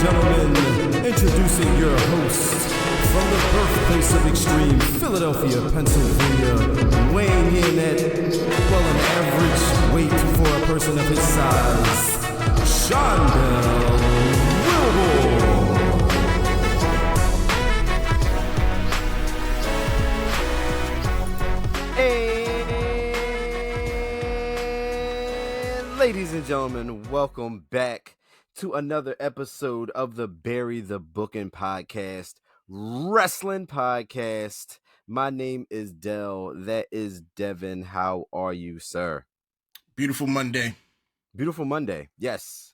gentlemen, introducing your host from the birthplace of extreme, Philadelphia, Pennsylvania, weighing in at, well, an average weight for a person of his size, Shondell Wilbur. And ladies and gentlemen, welcome back to another episode of the Bury the Booking Podcast, Wrestling Podcast. My name is Dell. That is Devin. How are you, sir? Beautiful Monday. Beautiful Monday. Yes.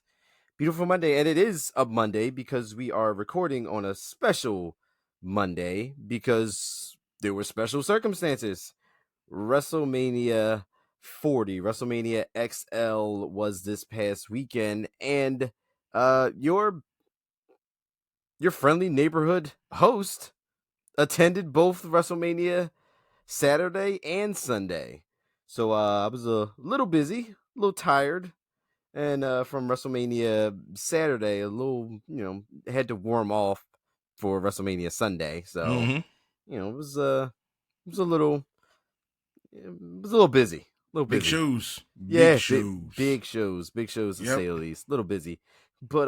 Beautiful Monday. And it is a Monday because we are recording on a special Monday because there were special circumstances. WrestleMania 40, WrestleMania XL was this past weekend, and your friendly neighborhood host attended both WrestleMania Saturday and Sunday. So I was a little busy, a little tired, and from WrestleMania Saturday, a little, had to warm off for WrestleMania Sunday. So, it was a little busy. Big shows. Yeah, Big shows. Big shows to say the least. A little busy. But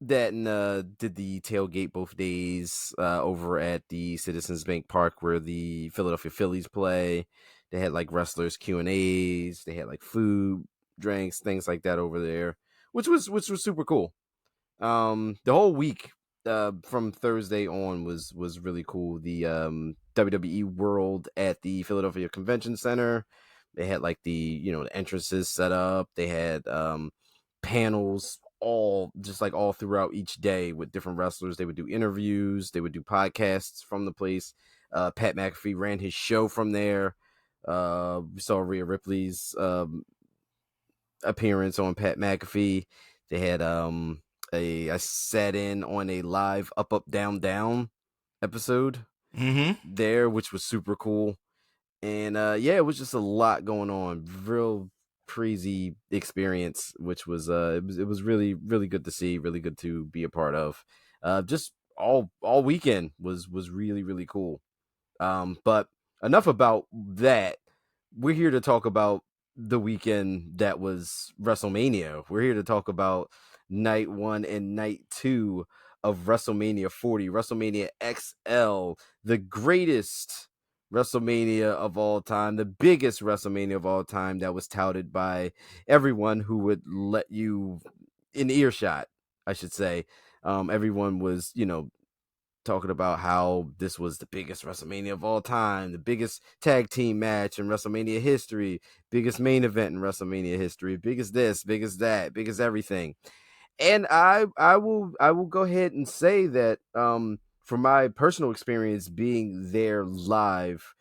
that and did the tailgate both days over at the Citizens Bank Park where the Philadelphia Phillies play. They had like wrestlers Q&As, they had like food, drinks, things like that over there, which was super cool. The whole week from Thursday on was really cool. The WWE World at the Philadelphia Convention Center. They had like the the entrances set up. They had panels all throughout each day with different wrestlers. They would do interviews. They would do podcasts from the place. Pat McAfee ran his show from there. We saw Rhea Ripley's appearance on Pat McAfee. They had I sat in on a live up down down episode there, which was super cool. And it was just a lot going on. Real crazy experience, which was it was really, really good to see, really good to be a part of. Just all weekend was really, really cool. But enough about that. We're here to talk about the weekend that was WrestleMania. We're here to talk about night 1 and night 2 of WrestleMania 40, WrestleMania XL, the greatest WrestleMania of all time, the biggest WrestleMania of all time that was touted by everyone who would let you in earshot, I should say. Everyone was, talking about how this was the biggest WrestleMania of all time, the biggest tag team match in WrestleMania history, biggest main event in WrestleMania history, biggest this, biggest that, biggest everything. And I will go ahead and say that from my personal experience being there live,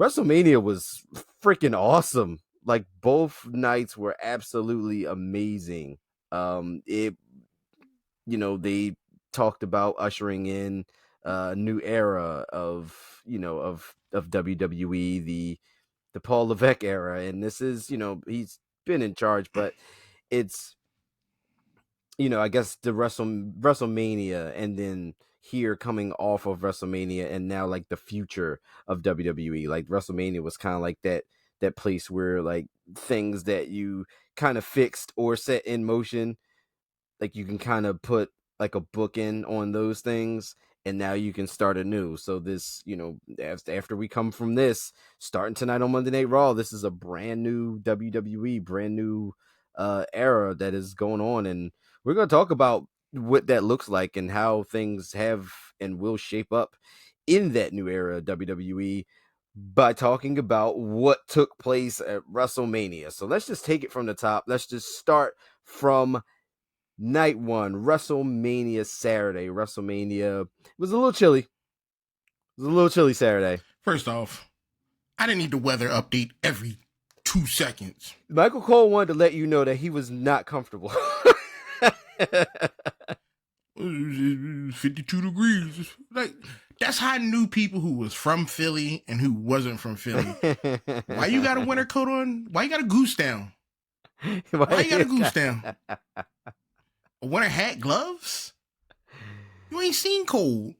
WrestleMania was freaking awesome. Like both nights were absolutely amazing. They talked about ushering in a new era of WWE, the Paul Levesque era, and this is he's been in charge, but it's I guess the WrestleMania, and then here coming off of WrestleMania, and now like the future of WWE. Like WrestleMania was kind of like that place where like things that you kind of fixed or set in motion, like you can kind of put like a bookend on those things, and now you can start anew. So this, after we come from this, starting tonight on Monday Night Raw, this is a brand new WWE, brand new era that is going on, and we're going to talk about what that looks like and how things have and will shape up in that new era of WWE by talking about what took place at WrestleMania. So let's just take it from the top. Let's just start from night 1, WrestleMania Saturday. WrestleMania was a little chilly. It was a little chilly Saturday. First off, I didn't need the weather update every 2 seconds. Michael Cole wanted to let you know that he was not comfortable. 52 degrees. Like, that's how I knew people who was from Philly and who wasn't from Philly. Why you got a winter coat on? Why you got a goose down? Why you got a goose down? A winter hat, gloves? You ain't seen cold.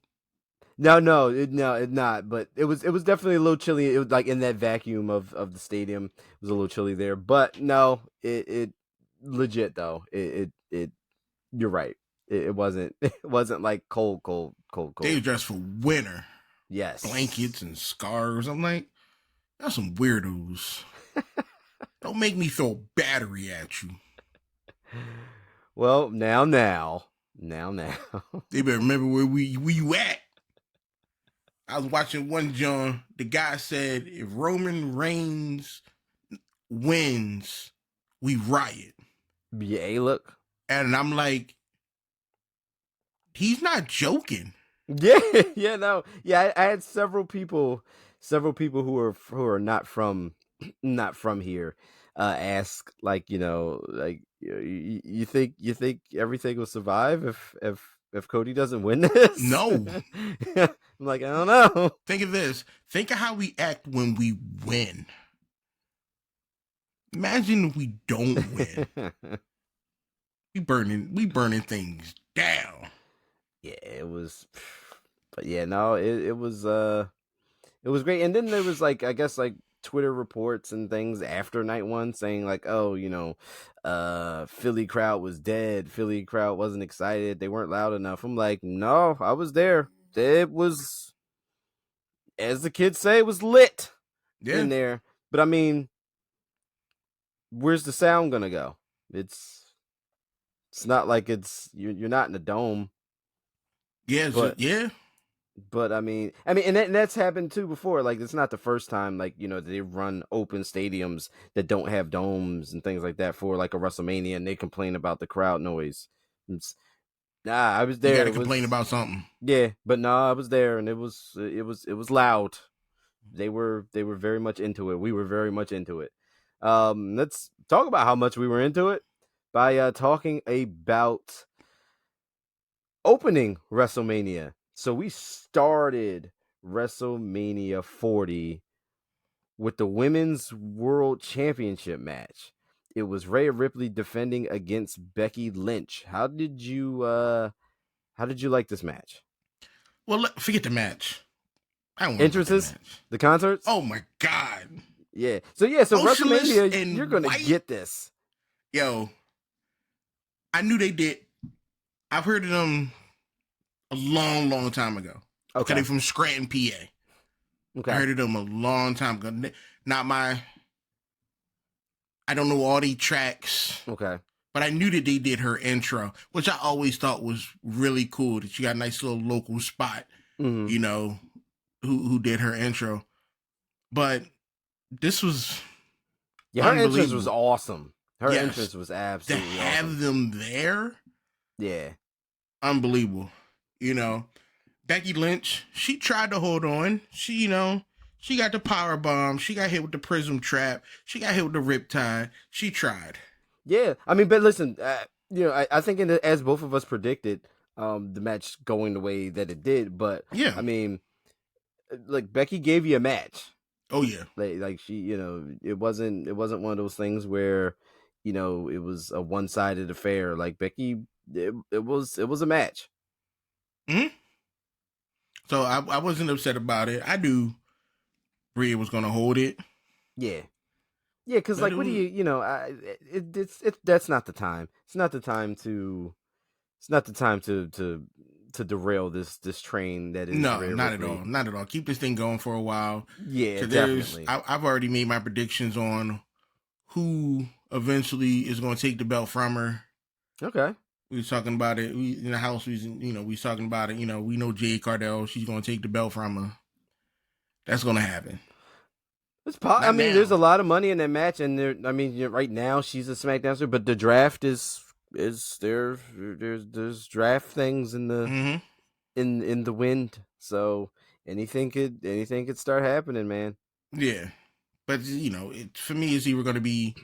No, it not. But it was definitely a little chilly. It was like in that vacuum of the stadium. It was a little chilly there. But no, it legit though. It you're right. It wasn't like cold. They were dressed for winter. Yes. Blankets and scarves. I'm like, that's some weirdos. Don't make me throw a battery at you. Well, now. They better remember where you at. I was watching one John. The guy said, if Roman Reigns wins, we riot. Yeah, look. And I'm like, he's not joking. Yeah, no. Yeah, I had several people who are not from here ask, like, like, you think everything will survive if Cody doesn't win this? No. I'm like, I don't know. Think of this. Think of how we act when we win. Imagine if we don't win. we burning things down. Yeah, it was, but yeah, no, it was great. And then there was, like, I guess, like, Twitter reports and things after night one saying, like, oh, Philly crowd was dead. Philly crowd wasn't excited. They weren't loud enough. I'm like, no, I was there. It was, as the kids say, it was lit in there. But I mean, where's the sound gonna go? It's not like you're not in a dome. Yeah, But I mean, and that's happened too before. Like, it's not the first time, like, they run open stadiums that don't have domes and things like that for, like, a WrestleMania, and they complain about the crowd noise. I was there. You gotta complain about something. Yeah, but I was there, and it was loud. They were very much into it. We were very much into it. Let's talk about how much we were into it by talking about opening WrestleMania. So we started WrestleMania 40 with the Women's World Championship match. It was Rhea Ripley defending against Becky Lynch. How did you like this match? Well, forget the match. I don't entrances, the match. The concerts. Oh my god! Yeah. So WrestleMania, you're gonna get this. Yo, I knew they did. I've heard of them a long time ago. Okay, they're from Scranton, PA. Okay, I heard of them a long time ago. I don't know all these tracks. Okay. But I knew that they did her intro, which I always thought was really cool, that she got a nice little local spot, who did her intro. But this was her entrance was awesome. Her entrance was absolutely to have awesome. them there. Yeah. Unbelievable. Becky Lynch, she tried to hold on. She got the power bomb. She got hit with the prism trap. She got hit with the riptide. She tried. Yeah, I mean, but listen, I think as both of us predicted, the match going the way that it did. But yeah, I mean, like, Becky gave you a match. Oh yeah, like she, it wasn't one of those things where, it was a one-sided affair. Like, Becky, it was a match. Hmm. So I wasn't upset about it. I knew Rhea was gonna hold it. Yeah. Yeah, because, like, what do you, that's not the time. It's not the time to derail this train that is. No, not at all. Not at all. Keep this thing going for a while. Yeah, definitely. I've already made my predictions on who eventually is going to take the belt from her. Okay. We were talking about it in the house. We was talking about it. We know Jade Cardell. She's going to take the belt from her. That's going to happen. I mean, there's a lot of money in that match, and right now she's a SmackDown star, but the draft is there's draft things in the in the wind, so anything could start happening, man. Yeah, but for me, it's either going to be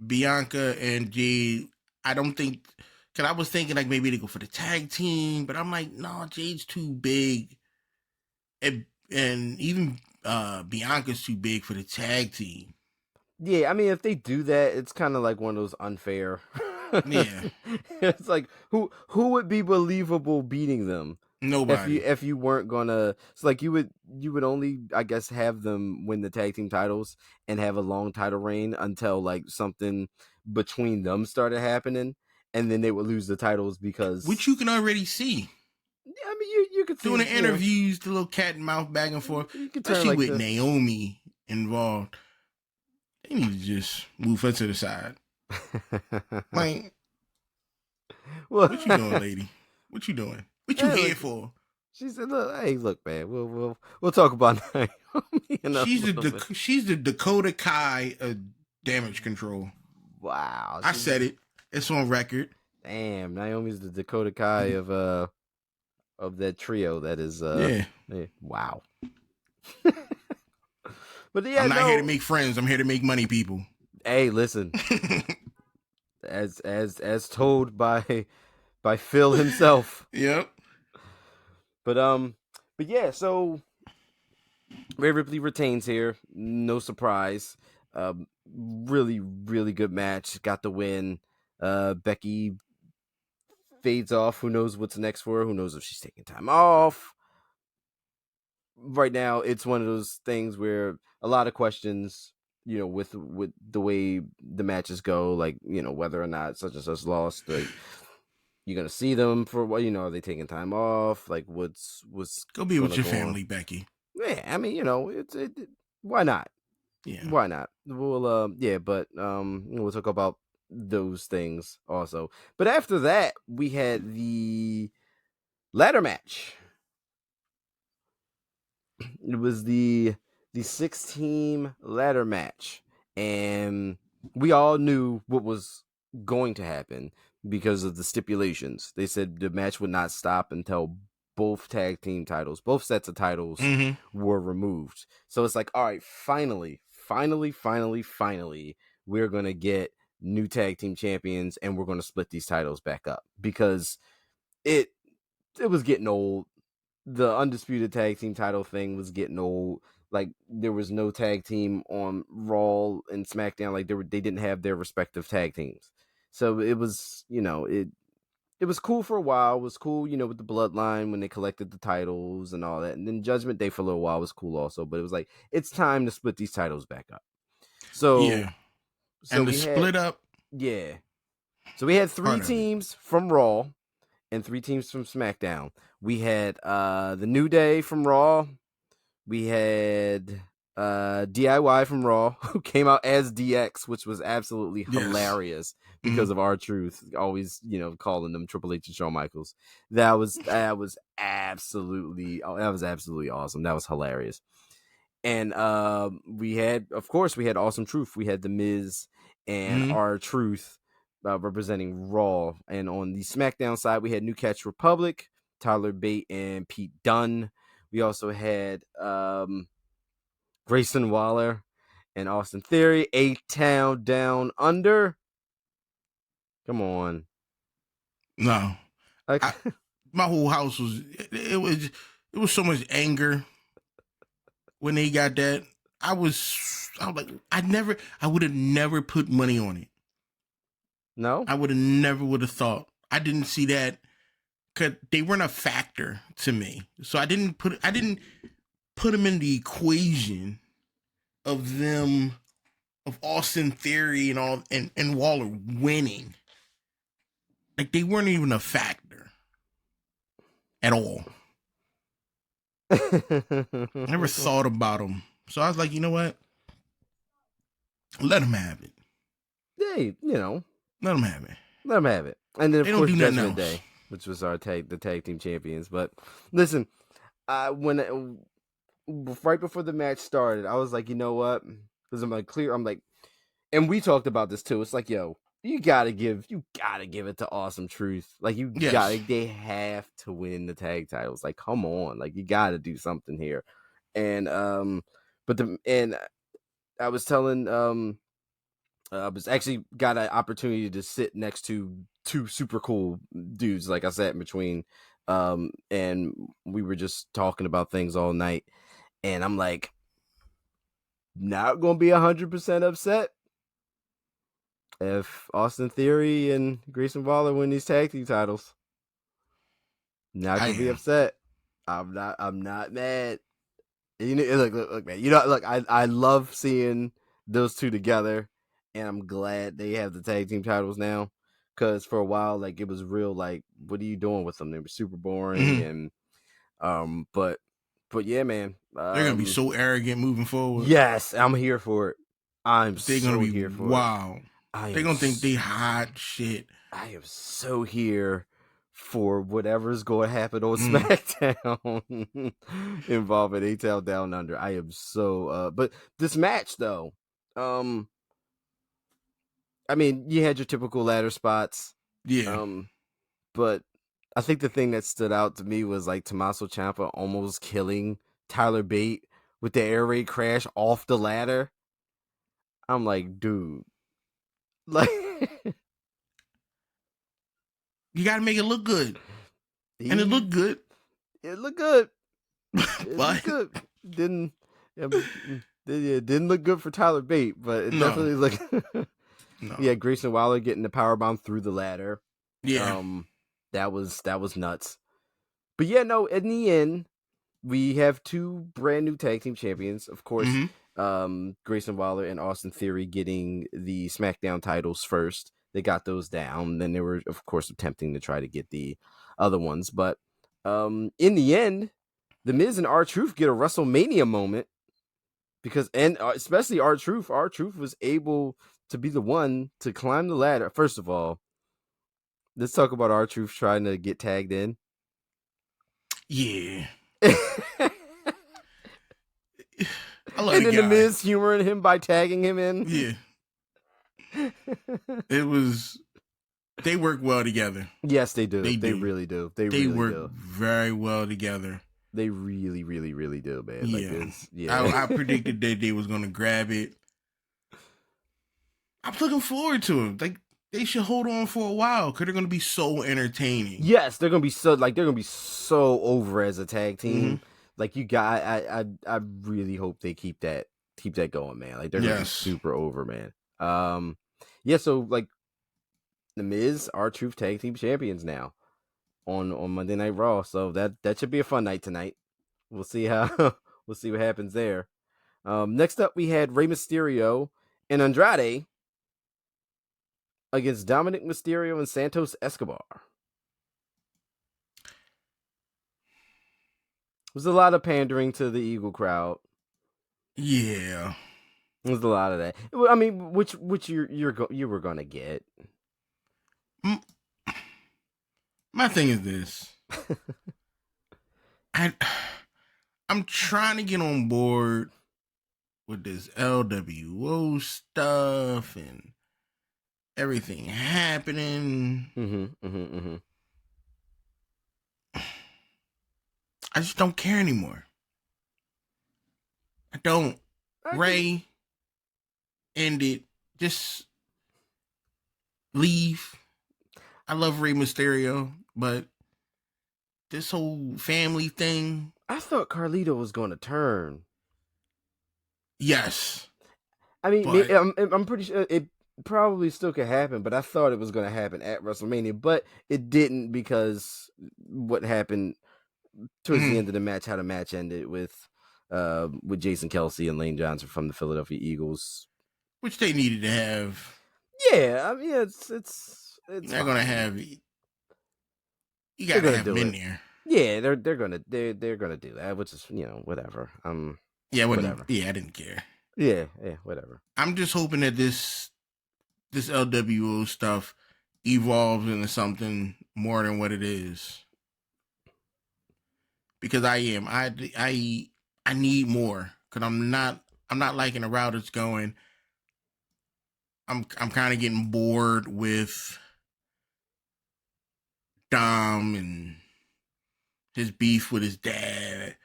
Bianca and Jade. I don't think, because I was thinking, like, maybe they go for the tag team, but I'm like, no, Jade's too big, and even Bianca's too big for the tag team. Yeah, I mean, if they do that, it's kind of like one of those unfair. Yeah, it's like who would be believable beating them? nobody. If you weren't gonna, it's like you would only, I guess, have them win the tag team titles and have a long title reign until like something between them started happening, and then they would lose the titles because, which you can already see. I mean, you could see Doing the interviews, the little cat and mouth back and forth, you could turn especially like with Naomi involved. They need to just move her to the side. Like, well, what you doing, lady? What you doing? What you here for? She said, "Look, hey, look, man. We'll talk about Naomi." She's the Dakota Kai of Damage Control. Wow, I said it. It's on record. Damn, Naomi's the Dakota Kai of that trio. That is wow. But yeah, I'm not here to make friends. I'm here to make money, people. Hey, listen. as told by Phil himself. Yep. But yeah, so Rhea Ripley retains here. No surprise. Really, really good match. Got the win. Becky fades off. Who knows what's next for her? Who knows if she's taking time off? Right now, it's one of those things where a lot of questions, you know, with the way the matches go, like, you know, whether or not such and such lost, like, you're gonna see them for what, you know, are they taking time off? Like, what's go be with your family, Becky. Yeah, I mean, you know, why not? Yeah, why not? We'll but we'll talk about those things also. But after that, we had the ladder match. It was the 6-team ladder match, and we all knew what was going to happen because of the stipulations. They said the match would not stop until both tag team titles, both sets of titles were removed. So it's like, all right, finally, we're going to get new tag team champions, and we're going to split these titles back up because it was getting old. The undisputed tag team title thing was getting old. Like, there was no tag team on Raw and SmackDown. Like, they didn't have their respective tag teams. So it was, you know, it was cool for a while. It was cool, you know, with the Bloodline when they collected the titles and all that. And then Judgment Day for a little while was cool also. But it was like, it's time to split these titles back up. So yeah, and split up. Yeah. So we had 3 teams from Raw and 3 teams from SmackDown. We had the New Day from Raw. We had DIY from Raw, who came out as DX, which was absolutely hilarious because of R-Truth, always, you know, calling them Triple H and Shawn Michaels. That was absolutely awesome. That was hilarious. And we had Awesome Truth. We had The Miz and R-Truth representing Raw. And on the SmackDown side, we had New Catch Republic, Tyler Bate and Pete Dunne. We also had Grayson Waller and Austin Theory, A-Town Down Under. Come on. No. My whole house was it was so much anger when they got that. I was like, I would have never put money on it. No? I would have thought. I didn't see that because they weren't a factor to me. So I didn't put them in the equation of Austin Theory and all and Waller winning. Like, they weren't even a factor at all. Never thought about them. So I was like, you know what? Let them have it. Hey, you know. Let them have it. Let them have it. And then, of course, Judgment Day, which was the tag team champions. But listen, when right before the match started, I was like, you know what? Because I'm like, and we talked about this too. It's like, yo, you gotta give it to Awesome Truth. Like, they have to win the tag titles. Like, come on, like, you gotta do something here. And I was telling I was actually got an opportunity to sit next to 2 super cool dudes. Like, I sat in between, and we were just talking about things all night. And I'm like, not going to be 100% upset if Austin Theory and Grayson Waller win these tag team titles. Not going to be upset. I'm not mad. You know, look, man. You know, look, I love seeing those two together, and I'm glad they have the tag team titles now. Because for a while, like, it was real, like, what are you doing with them? They were super boring, and but yeah, man, they're gonna be so arrogant moving forward. Yes, I'm here for it. They're gonna be here for it. Wow, they're gonna think they hot shit. I am so here for whatever's going to happen on SmackDown involving A-Town Down Under. I am so but this match though, I mean, you had your typical ladder spots. Yeah. But I think the thing that stood out to me was like Tommaso Ciampa almost killing Tyler Bate with the air raid crash off the ladder. I'm like, dude, like you gotta make it look good. And it looked good. It looked good. It looked good. Didn't look good for Tyler Bate, but it definitely looked Yeah, Grayson Waller getting the powerbomb through the ladder. Yeah. That was nuts. But yeah, no, in the end, we have two brand new tag team champions. Of course, Grayson Waller and Austin Theory getting the SmackDown titles first. They got those down. Then they were, of course, attempting to try to get the other ones. But in the end, The Miz and R-Truth get a WrestleMania moment because, and especially R-Truth. R-Truth was able to be the one to climb the ladder. First of all, let's talk about R-Truth trying to get tagged in. Yeah. And then The Miz humoring him by tagging him in. Yeah. They work well together. Yes, they do. They really do. They really work very well together. They really, really, really do, man. Yeah. Like I predicted that they was gonna grab it. I'm looking forward to it. Like they should hold on for a while because they're gonna be so entertaining. Yes, they're gonna be so over as a tag team. Like you got, I really hope they keep that going, man. Like they're gonna be super over, man. Yeah, so like The Miz, R-Truth tag team champions now on Monday Night Raw. So that should be a fun night tonight. We'll see what happens there. Next up we had Rey Mysterio and Andrade against Dominic Mysterio and Santos Escobar. It was a lot of pandering to the Eagle crowd. Yeah. There's a lot of that. I mean, which you were gonna get. My thing is this. I'm trying to get on board with this LWO stuff and everything happening. I just don't care anymore. I don't. Ray, end it. Just leave. I love Rey Mysterio, but this whole family thing. I thought Carlito was going to turn. Yes. I mean, I'm pretty sure it probably still could happen, but I thought it was going to happen at WrestleMania, but it didn't because what happened towards the end of the match, how the match ended with Jason Kelce and Lane Johnson from the Philadelphia Eagles, which they needed to have. Yeah, I mean, it's they're gonna have. You gotta have them in there. Yeah, they're gonna do that, which is whatever. Whatever. Yeah, I didn't care. Yeah, whatever. I'm just hoping that this LWO stuff evolves into something more than what it is. Because I need more. Because I'm not liking the route it's going. I'm kind of getting bored with Dom and his beef with his dad.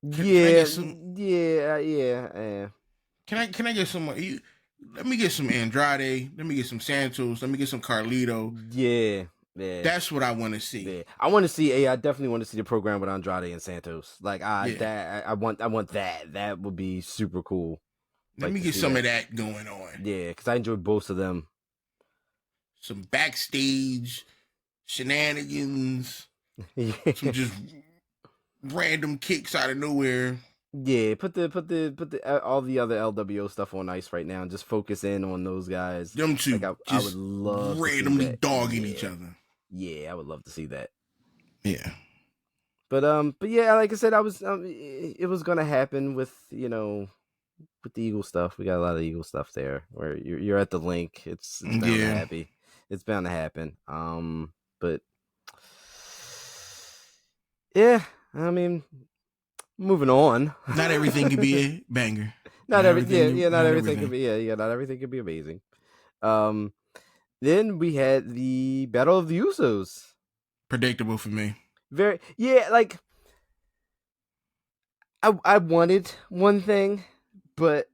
Yeah. Can I get some? Let me get some Andrade. Let me get some Santos. Let me get some Carlito. Yeah. That's what I want to see. Yeah. I want to see. I definitely want to see the program with Andrade and Santos. Like I want that. That would be super cool. Let me get some of that going on. Yeah, because I enjoyed both of them. Some backstage shenanigans. Some just random kicks out of nowhere. Yeah, put the all the other LWO stuff on ice right now and just focus in on those guys. Them two, like I would love randomly dogging each other. Yeah, I would love to see that. Yeah, but yeah, like I said, it was gonna happen with with the Eagle stuff. We got a lot of Eagle stuff there where you're at the link. It's bound to happen. It's bound to happen. But yeah, I mean. Moving on. Not everything can be a banger. Not everything can be. Not everything can be amazing. Then we had the Battle of the Usos. Predictable for me. Like I wanted one thing, but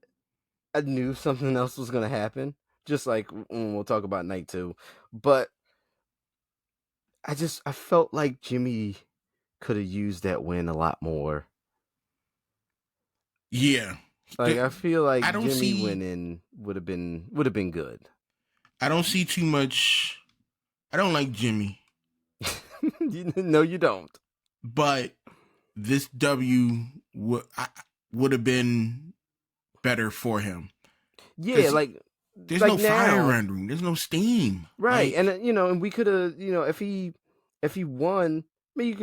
I knew something else was gonna happen. Just like we'll talk about night 2, but I felt like Jimmy could have used that win a lot more. Yeah, like I feel like Jimmy winning would have been good. I don't see too much. I don't like Jimmy. No, you don't. But this W would have been better for him. Yeah, like there's no fire rendering. There's no steam. Right, and and we could have, if he won. I mean,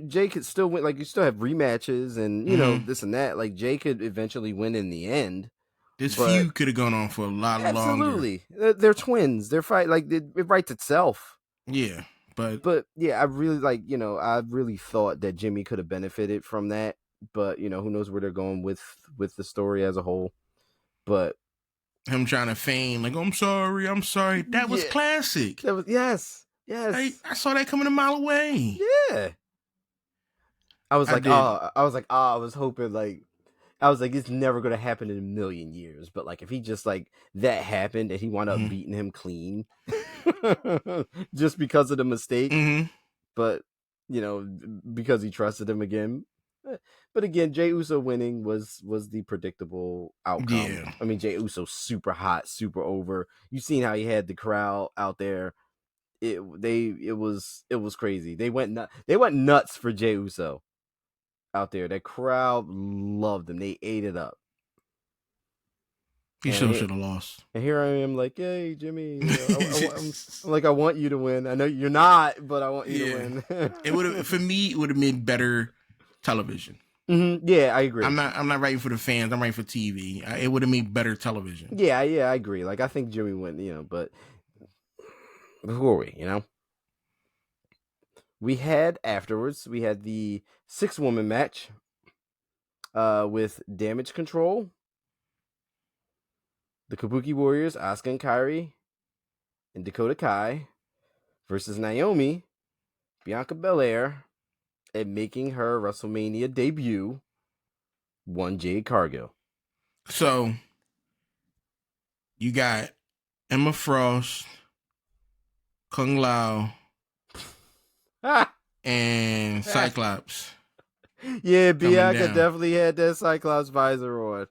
Jay could still win. Like, you still have rematches and, this and that. Like, Jay could eventually win in the end. This feud could have gone on for a lot longer. Absolutely. They're twins. They're fight. Like, it writes itself. Yeah, But, yeah, I really, I really thought that Jimmy could have benefited from that. But, who knows where they're going with the story as a whole. But. Him trying to feign, like, I'm sorry. That was classic. That was, yes. Yes, I saw that coming a mile away. Yeah, I was hoping it's never gonna happen in a million years. But like, if he just like that happened and he wound up beating him clean, just because of the mistake, but because he trusted him again. But again, Jey Uso winning was the predictable outcome. Yeah. I mean, Jey Uso super hot, super over. You seen how he had the crowd out there. It was crazy. They went nuts for Jey Uso out there. That crowd loved him. They ate it up. He should have lost. And here I am, like, hey Jimmy, I'm like, I want you to win. I know you're not, but I want you to win. It would have made better television. Mm-hmm. Yeah, I agree. I'm not writing for the fans. I'm writing for TV. It would have made better television. Yeah, I agree. Like, I think Jimmy went, but. Who are we, We had afterwards, we had the 6-woman match with Damage Control, the Kabuki Warriors, Asuka and Kairi, and Dakota Kai versus Naomi, Bianca Belair, and making her WrestleMania debut, one Jade Cargill. So, you got Emma Frost, Kung Lao, and Cyclops. Yeah, Bianca definitely had that Cyclops visor on.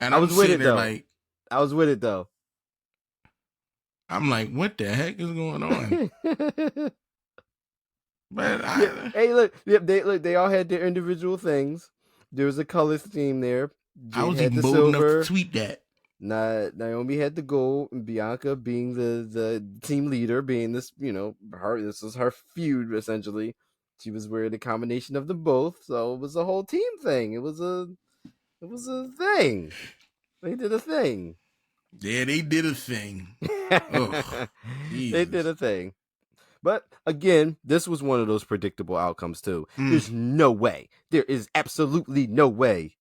And I was with it though. I was with it though. I'm like, what the heck is going on? But hey, look, they all had their individual things. There was a color theme there. Jade I was even bold enough to tweet that. Naomi had the gold, and Bianca being the team leader, being this, this was her feud essentially. She was wearing a combination of them both, so it was a whole team thing. It was a thing. They did a thing. Yeah, they did a thing. They did a thing. But again, this was one of those predictable outcomes too. There's no way. There is absolutely no way.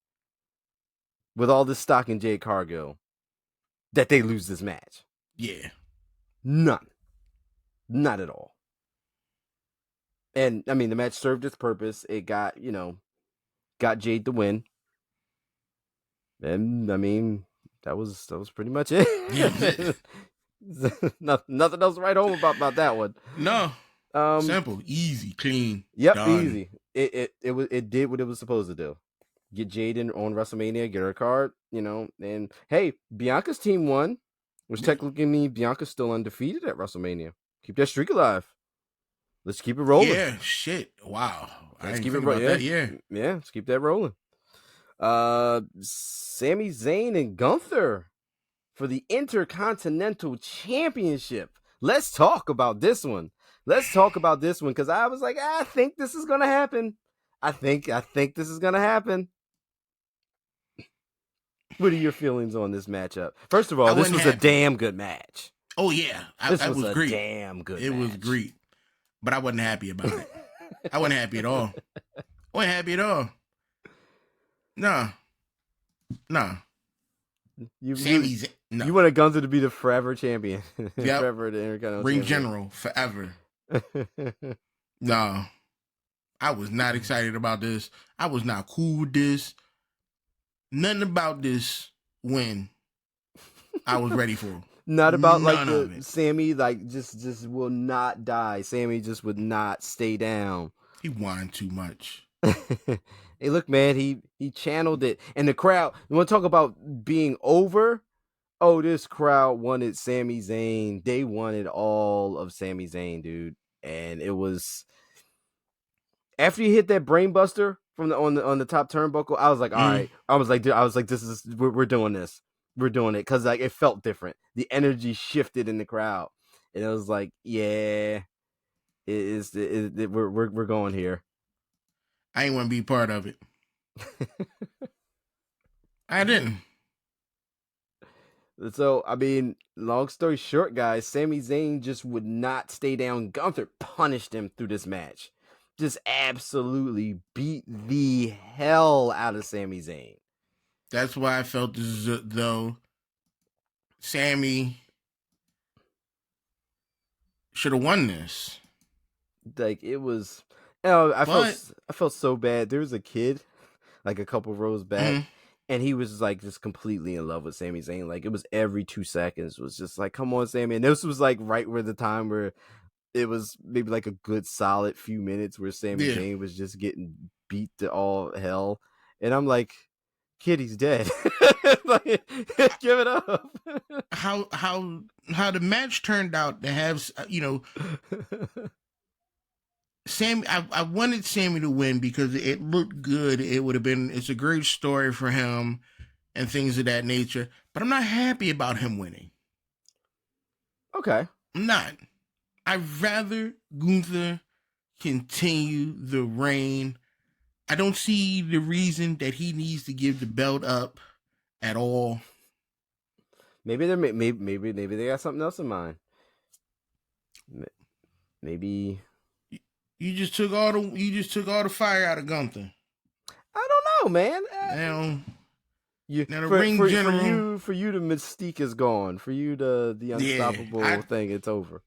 With all this stock in Jade Cargill, that they lose this match. Yeah. None. Not at all. And, I mean, the match served its purpose. It got Jade the win. And, I mean, that was pretty much it. Yeah. Nothing else to write home about that one. No. Simple, easy, clean. Yep, done. Easy. It did what it was supposed to do. get Jaden on WrestleMania, get her card, and hey, Bianca's team won, which technically means Bianca's still undefeated at WrestleMania. Keep that streak alive. Let's keep it rolling. Yeah, shit. Wow. Let's keep it rolling. Yeah, let's keep that rolling. Sami Zayn and Gunther for the Intercontinental Championship. Let's talk about this one. Because I was like, I think this is gonna happen. I think this is gonna happen. What are your feelings on this matchup? First of all, this was a damn good match. Oh yeah, this was great. Damn good. It was great, but I wasn't happy about it. I wasn't happy at all. Nah. You wanted Gunther to be the forever champion. Yep. Forever the Intercontinental Ring champion. General forever. No. I was not excited about this. I was not cool with this. Nothing about this win I was ready for. Not about Sammy just will not die. Sammy just would not stay down. He whined too much. Hey, look, man, he channeled it. And the crowd, you want to talk about being over? Oh, this crowd wanted Sami Zayn. They wanted all of Sami Zayn, dude. And it was after you hit that brainbuster from on the top turnbuckle, I was like, all right. I was like, this is we're doing this. We're doing it because it felt different. The energy shifted in the crowd, and it was like, yeah, we're going here. I ain't want to be part of it. I didn't. So, I mean, long story short, guys, Sami Zayn just would not stay down. Gunther punished him through this match. Just absolutely beat the hell out of Sami Zayn. That's why I felt as though Sammy should have won this. Like, it was... I felt so bad. There was a kid, like a couple rows back, and he was like just completely in love with Sami Zayn. Like, it was every 2 seconds was just like, come on, Sami. And this was like right where the time where it was maybe like a good solid few minutes where Sami Zayn was just getting beat to all hell. And I'm like, kid, he's dead. Like, give it up. How the match turned out to have, Sammy, I wanted Sammy to win because it looked good. It's a great story for him and things of that nature. But I'm not happy about him winning. Okay. I'm not. I'd rather Gunther continue the reign. I don't see the reason that he needs to give the belt up at all. Maybe they got something else in mind. Maybe. You just took all the fire out of Gunther. I don't know, man. Now the ring general for you the mystique is gone. For you the unstoppable thing, it's over.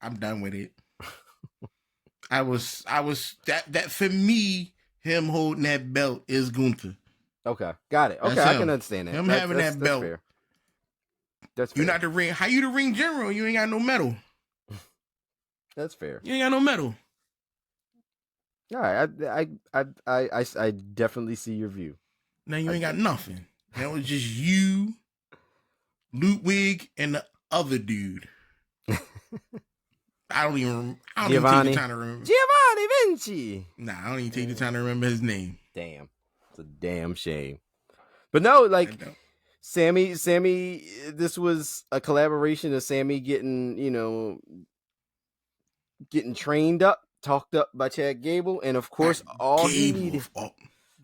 I'm done with it. I was that for me, him holding that belt is Gunther. Okay, got it. Okay, I can understand that. Him having that belt. Fair. That's fair. You're not the ring. How you the ring general? You ain't got no medal. That's fair. You ain't got no medal. All right, I definitely see your view. Now you ain't got nothing. That was just you, Ludwig, and the other dude. I don't even take the time to remember. Giovanni Vinci. Nah, I don't even take the time to remember his name. Damn. It's a damn shame. But no, like Sammy, this was a collaboration of Sammy getting trained up, talked up by Chad Gable, and of course all he needed.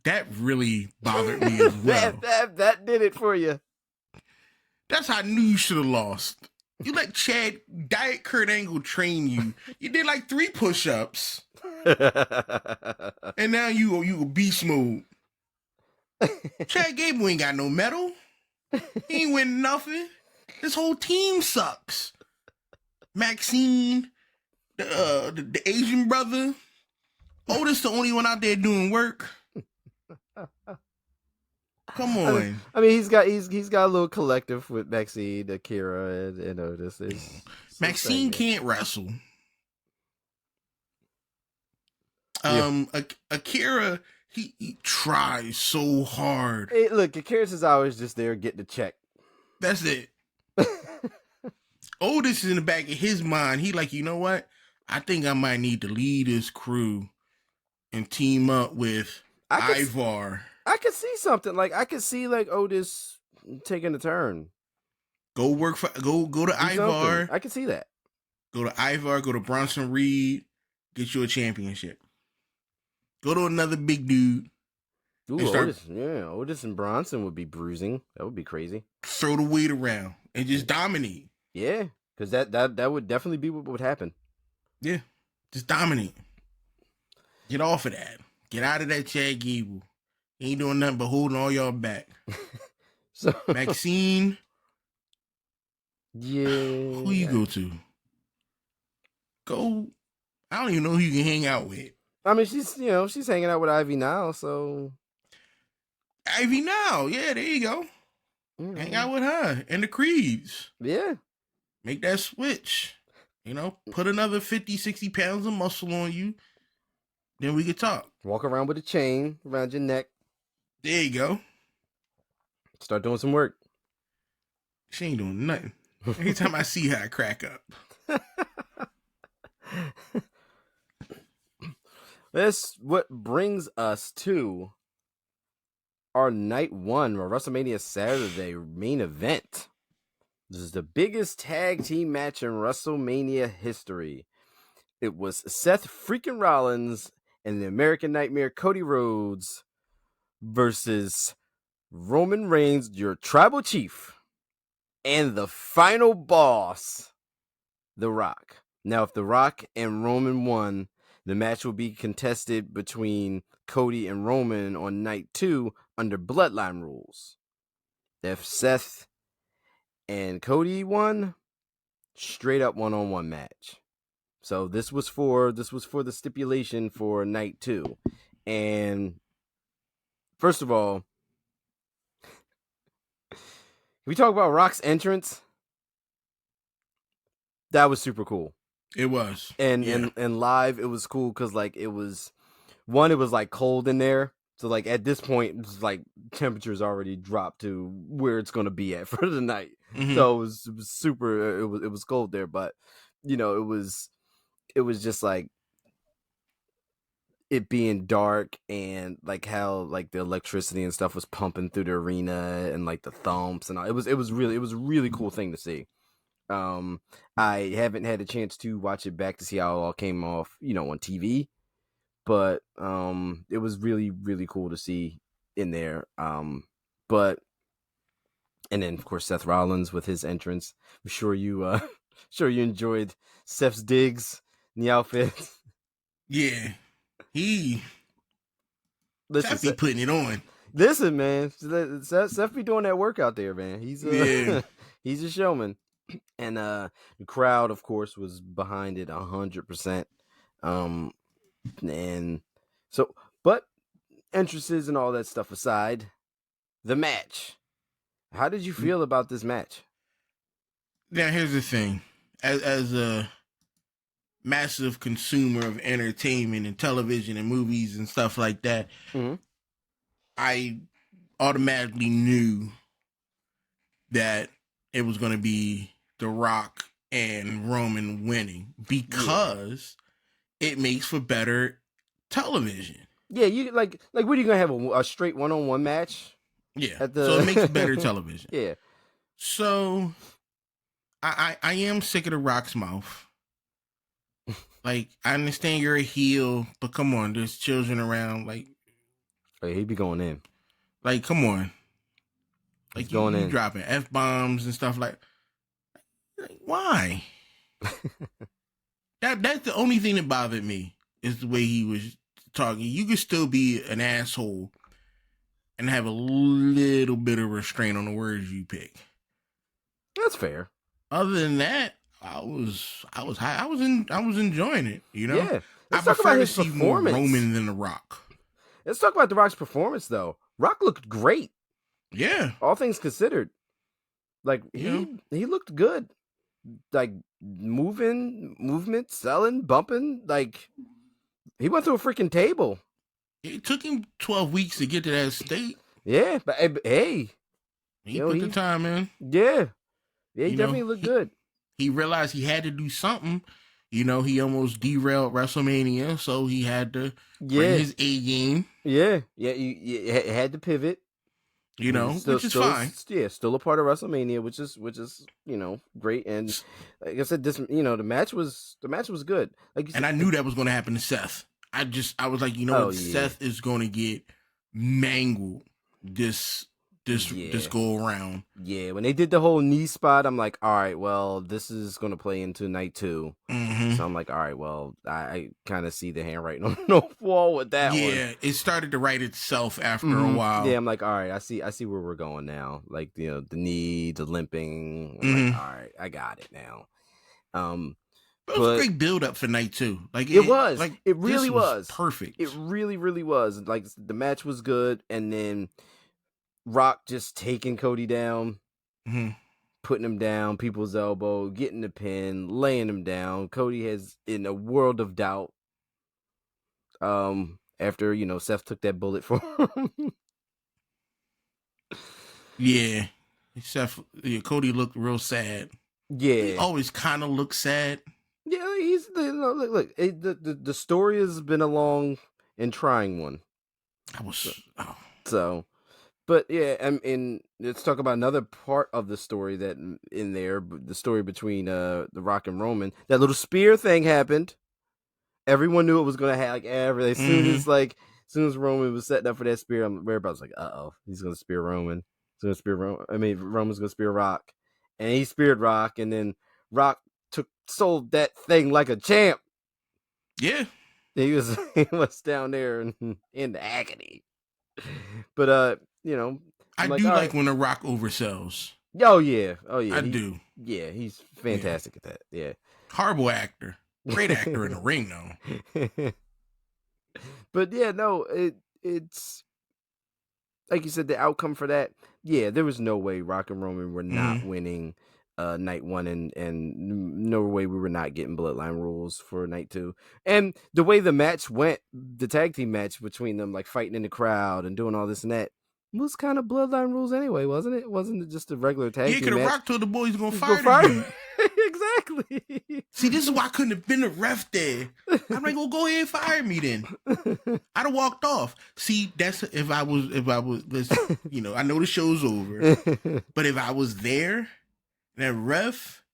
That really bothered me as well. that did it for you. That's how I knew you should have lost. You let Diet Kurt Angle train you. You did like 3 push-ups. And now you beast mode. Chad Gable ain't got no medal. He ain't winning nothing. This whole team sucks. Maxine, the Asian brother. Otis the only one out there doing work. Come on. I mean, he's got a little collective with Maxine, Akira, and Otis. Maxine can't wrestle. Akira He tries so hard. Hey, look, Akira Tozawa is just there getting the check. That's it. Otis is in the back of his mind. He like, you know what? I think I might need to lead this crew and team up with Ivar. I could see something. Like, I could see, like, Otis taking a turn. Go work for, go to Ivar. I can see that. Go to Ivar, go to Bronson Reed, get you a championship. Go to another big dude. Ooh, Otis and Bronson would be bruising. That would be crazy. Throw the weight around and just dominate. Yeah, because that would definitely be what would happen. Yeah, just dominate. Get off of that. Get out of that Chad Gable. He ain't doing nothing but holding all y'all back. So Maxine. Yeah. Who you go to? Go. I don't even know who you can hang out with. I mean, she's hanging out with Ivy now, so. Ivy now. Yeah, there you go. Mm-hmm. Hang out with her and the Creeds. Yeah. Make that switch. Put another 50, 60 pounds of muscle on you. Then we could talk. Walk around with a chain around your neck. There you go. Start doing some work. She ain't doing nothing. Every time I see her, I crack up. That's what brings us to our night one, or WrestleMania Saturday main event. This is the biggest tag team match in WrestleMania history. It was Seth freaking Rollins and the American Nightmare Cody Rhodes versus Roman Reigns, your tribal chief, and the final boss, The Rock. Now, if The Rock and Roman won, the match will be contested between Cody and Roman on night 2 under Bloodline rules. If Seth and Cody won, straight up one-on-one match. So this was for the stipulation for night 2. And first of all, we talk about Rock's entrance. That was super cool. It was. And live, it was cool because, like, it was like cold in there. So, like, at this point, it's like temperature's already dropped to where it's going to be at for the night. Mm-hmm. So it was super, it was cold there. But, it was just like it being dark and like how like the electricity and stuff was pumping through the arena and like the thumps and all. It was a really cool thing to see. I haven't had a chance to watch it back to see how it all came off, on TV, but it was really, really cool to see in there. But and then of course Seth Rollins with his entrance. I'm sure you enjoyed Seth's digs in the outfit. Yeah, Seth be putting it on. Listen, man, Seth be doing that work out there, man. He's he's a showman. And the crowd, of course, was behind it 100%. And so, but entrances and all that stuff aside, the match. How did you feel about this match? Now, here's the thing. As a massive consumer of entertainment and television and movies and stuff like that, mm-hmm. I automatically knew that it was going to be The Rock and Roman winning because it makes for better television. Yeah, you like what are you gonna have a straight one-on-one match? Yeah, so it makes better television. Yeah. So I am sick of The Rock's mouth. Like, I understand you're a heel, but come on, there's children around. Like, hey, he be going in. Like, come on. Like, you dropping F-bombs and stuff like why? That's the only thing that bothered me is the way he was talking. You could still be an asshole and have a little bit of restraint on the words you pick. That's fair. Other than that, I was enjoying it. Yeah. I prefer to see more Roman than The Rock. Let's talk about The Rock's performance, though. Rock looked great. Yeah. All things considered. Like, he looked good. Like, movement, selling, bumping. Like, he went through a freaking table. It took him 12 weeks to get to that state. Yeah, but hey, he put the time in. Yeah, he definitely looked good. He realized he had to do something. He almost derailed WrestleMania, so he had to bring his A game. Yeah, you had to pivot. Which is fine. Still a part of WrestleMania, which is great. And like I said, the match was good. Like you said, and I knew that was going to happen to Seth. I was like, Seth is going to get mangled this go around. Yeah, when they did the whole knee spot, I'm like, all right, well, this is going to play into night 2. Mm-hmm. So I'm like, all right, well, I kind of see the handwriting on the wall with that one. Yeah, it started to write itself after a while. Yeah, I'm like, all right, I see where we're going now. Like, the knee, the limping. I'm like, all right, I got it now. It was a great build up for night 2. Like it was. Like it really was perfect. It really, really was. Like the match was good, and then Rock just taking Cody down, putting him down, people's elbow, getting the pin, laying him down. Cody has in a world of doubt. After Seth took that bullet for him. Yeah, Cody looked real sad. Yeah, he always kind of looks sad. Yeah, he's look. The story has been a long and trying one. But yeah, and let's talk about another part of the story that in there, the story between the Rock and Roman. That little spear thing happened. Everyone knew it was gonna happen. As soon as Roman was setting up for that spear, everybody was like, he's gonna spear Roman. He's gonna spear Roman. Roman's gonna spear Rock, and he speared Rock, and then Rock sold that thing like a champ. Yeah, he was down there in the agony. But I do like when The Rock oversells. Oh yeah, I do. Yeah, he's fantastic at that. Yeah, horrible actor, great actor in the ring though. But yeah, no, it's like you said, the outcome for that. Yeah, there was no way Rock and Roman were not winning night 1, and no way we were not getting Bloodline rules for night 2. And the way the match went, the tag team match between them, like fighting in the crowd and doing all this and that, was kind of Bloodline rules anyway, wasn't it? Wasn't it just a regular tag team match? Yeah, because Rock told the boys gonna fire him. Exactly. See, this is why I couldn't have been a ref there. I'm like, well, go ahead and fire me then. I'd have walked off. See, that's if I was, I know the show's over, but if I was there, that ref,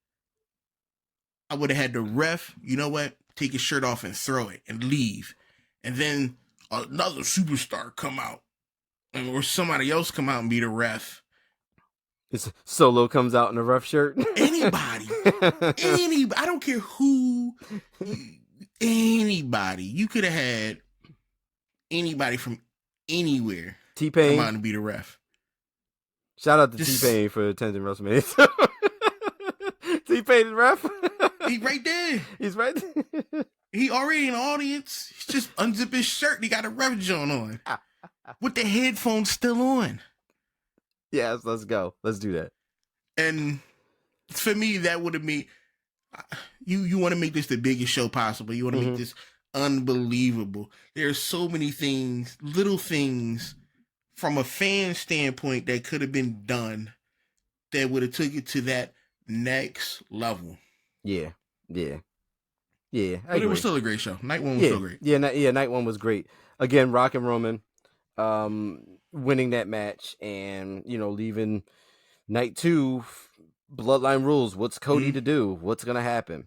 I would have had the ref, you know what, take his shirt off and throw it and leave. And then another superstar come out, or somebody else come out and be the ref. Solo comes out in a ref shirt. Anybody. I don't care who. Anybody. You could have had anybody from anywhere T-Pain come out and be the ref. Shout out to T-Pain for attending WrestleMania. T-Pain is ref. He's right there. He's right there. He already in the audience. He's just unzip his shirt and he got a ref joint on. With the headphones still on. Yes, let's go. Let's do that. And for me, that would have made you want to make this the biggest show possible. You want to make this unbelievable. There's so many things, little things from a fan standpoint that could have been done that would have took it to that next level. Yeah. But it was still a great show. Night 1 was still great. Night 1 was great. Again, Rock and Roman winning that match and leaving night 2 Bloodline rules. What's Cody to do? What's gonna happen?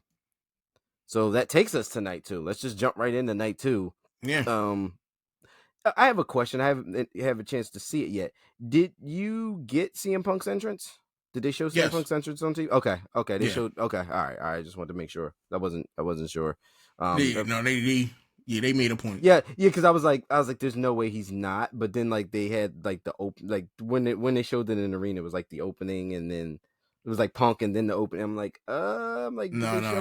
So that takes us to night 2. Let's just jump right into night 2. Yeah. I have a question. I haven't had a chance to see it yet. Did you get CM Punk's entrance? Did they show CM Punk's entrance on TV? Okay. They showed. Okay, all right. I just wanted to make sure. I wasn't sure. They made a point. Yeah, because I was like, there's no way he's not. But then like they had like the open, like when they showed it in the arena, it was like the opening, and then it was like Punk, and then the opening. I'm like, no,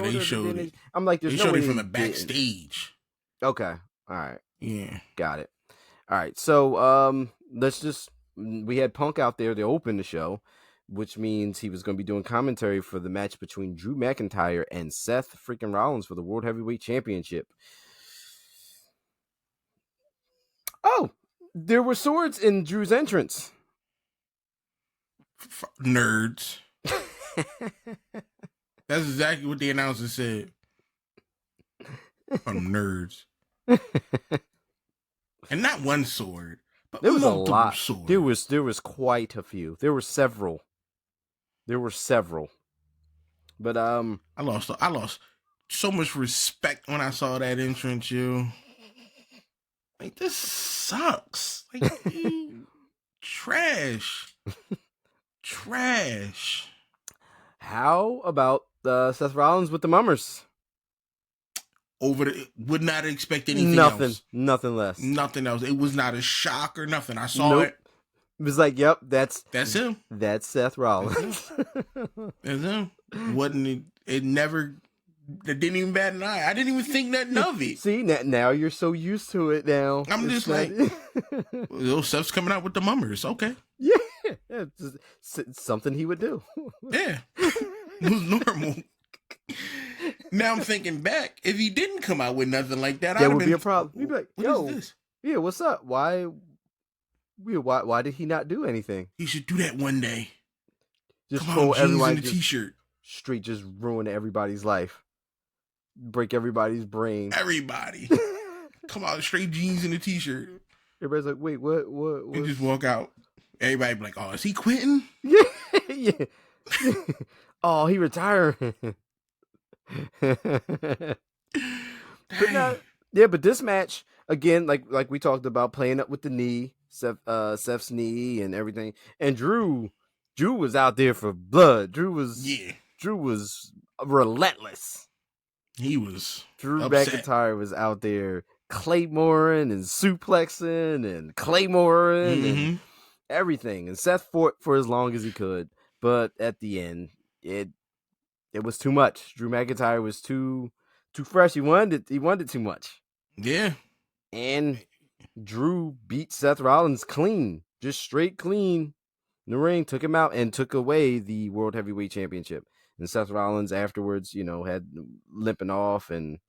they showed it. I'm like, there's they no showed way it from the backstage. Okay, all right, yeah, got it. All right, so we had Punk out there to open the show, which means he was going to be doing commentary for the match between Drew McIntyre and Seth freaking Rollins for the World Heavyweight Championship. Oh, there were swords in Drew's entrance. Nerds. That's exactly what the announcer said. From nerds. And not one sword, but there was a lot. Swords. There was quite a few. There were several. But I lost so much respect when I saw that entrance, you. Like, this sucks. Like, trash. Trash. How about Seth Rollins with the mummers? Would not expect anything else. Nothing less. Nothing else. It was not a shock or nothing. I saw it. It was like, yep, that's him. That's Seth Rollins. That's him. It didn't even bat an eye. I didn't even think nothing of it. See, now you're so used to it now. I'm just like, Seth's coming out with the mummers. Okay. Yeah. It's something he would do. Yeah. It was normal. Now I'm thinking back, if he didn't come out with nothing like that, would be a problem. He'd be like, what is this? Yeah, what's up? Why did he not do anything? He should do that one day. Just throw everyone in a t-shirt. Straight just ruin everybody's life. Break everybody's brain. Everybody. Come out, straight jeans and a t-shirt. Everybody's like, wait, what? And just walk out. Everybody be like, oh, is he quitting? Yeah. Yeah. Oh, he retiring. But this match again, like we talked about, playing up with the knee, Seth's knee and everything, and Drew was out there for blood. Drew was relentless. He was. Drew upset. McIntyre was out there claymoring and suplexing and claymoring and everything, and Seth fought for as long as he could, but at the end, it was too much. Drew McIntyre was too fresh. He wanted it too much. Yeah. And Drew beat Seth Rollins clean. Just straight clean in the ring. Took him out and took away the World Heavyweight Championship. And Seth Rollins afterwards, had limping off and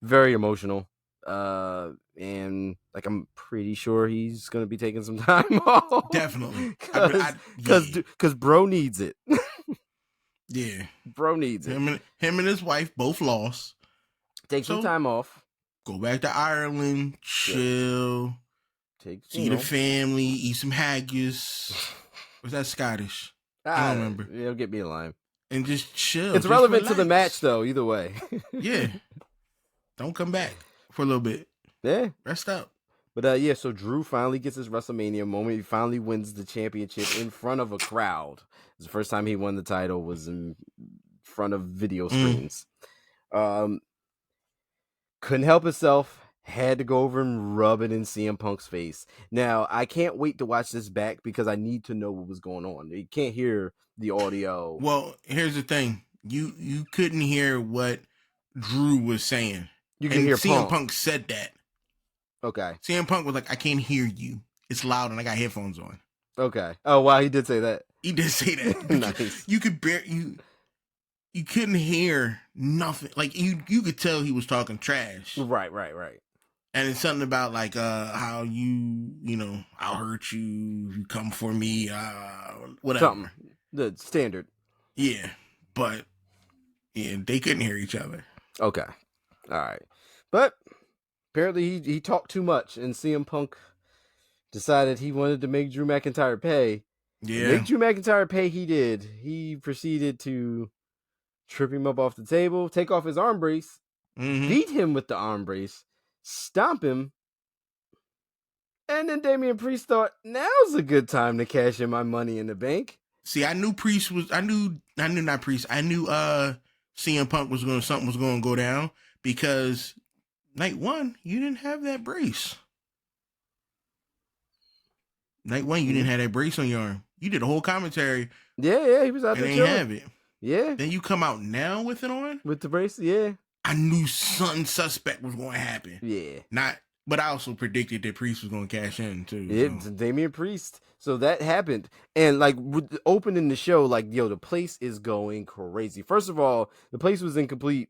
very emotional. And I'm pretty sure he's going to be taking some time off. Definitely. Because bro needs it. Yeah, bro needs it. Him and his wife both lost. Take some time off. Go back to Ireland, chill, see the family, eat some haggis. Was that Scottish? I don't remember. It'll get me in line. And just chill. It's relevant to the match, though. Either way. Yeah. Don't come back for a little bit. Yeah. Rest up. But so Drew finally gets his WrestleMania moment. He finally wins the championship in front of a crowd. It's the first time he won the title was in front of video screens. Couldn't help himself. Had to go over and rub it in CM Punk's face. Now, I can't wait to watch this back because I need to know what was going on. You can't hear the audio. Well, here's the thing. You couldn't hear what Drew was saying. You can hear CM Punk said that. Okay. CM Punk was like, I can't hear you. It's loud and I got headphones on. Okay. Oh, wow. He did say that. He did say that. Nice. You could you couldn't hear nothing. Like you could tell he was talking trash. Right. And it's something about like how I'll hurt you if you come for me, whatever. Something. The standard. Yeah. But they couldn't hear each other. Okay. All right. But apparently he talked too much and CM Punk decided he wanted to make Drew McIntyre pay. Yeah. Make Drew McIntyre pay, he did. He proceeded to trip him up off the table, take off his arm brace, beat him with the arm brace, stomp him, and then Damian Priest thought, now's a good time to cash in my Money in the Bank. See, I knew CM Punk something was going to go down because night one, you didn't have that brace. Night one, you didn't have that brace on your arm. You did a whole commentary. Yeah, he was out there. And didn't have it. Yeah. Then you come out now with it on? With the brace, yeah. I knew something suspect was going to happen. Yeah. But I also predicted that Priest was going to cash in too. It's Damian Priest. So that happened. And with opening the show, the place is going crazy. First of all, the place was in complete.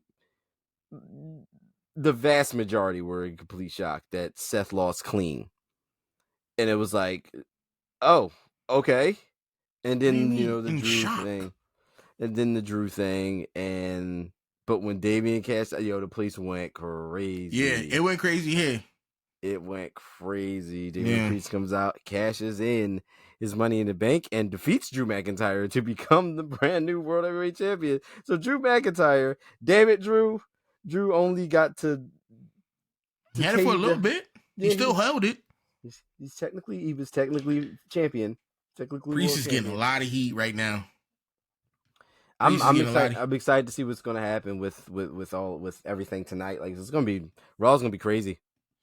The vast majority were in complete shock that Seth lost clean. And it was like, oh, okay. And then the In Drew shock. thing, and then the Drew thing, but when Damian cashed, the place went crazy. Yeah, it went crazy here. It went crazy. Damian Priest comes out, cashes in his Money in the Bank, and defeats Drew McIntyre to become the brand new World Heavyweight Champion. So Drew McIntyre, damn it, Drew only got to he had it for a little bit. He still held it. He was technically champion. Priest is getting a lot of heat right now. I'm excited to see what's going to happen with everything tonight. Like Raw's going to be crazy.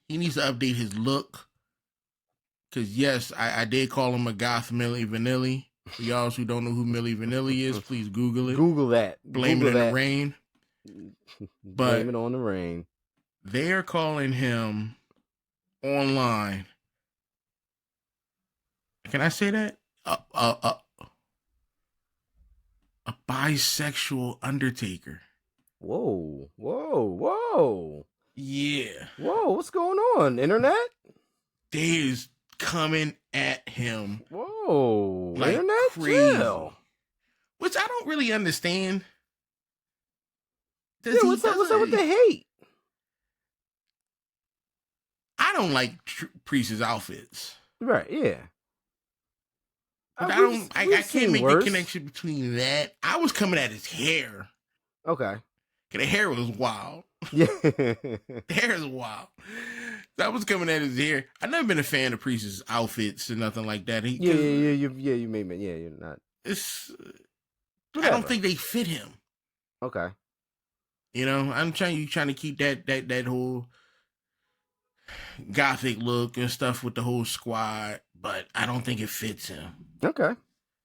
He needs to update his look. Because, yes, I did call him a goth Milli Vanilli. For y'all who don't know who Milli Vanilli is, please Google it. Google that. Blame it on the rain. Blame it on the rain. They are calling him online. Can I say that? A bisexual Undertaker. Whoa. Yeah. Whoa, what's going on, internet? They is coming at him. Whoa, like internet crazy. Chill. Which I don't really understand. What's up with the hate? I don't like Priest's outfits. Right, yeah. I can't make the connection between that. I was coming at his hair. Okay. The hair was wild. Yeah. The hair is wild. I was coming at his hair. I've never been a fan of Priest's outfits or nothing like that. You made me. Yeah, you're not. I don't think they fit him. Okay. I'm trying to keep that whole gothic look and stuff with the whole squad, but I don't think it fits him. Okay.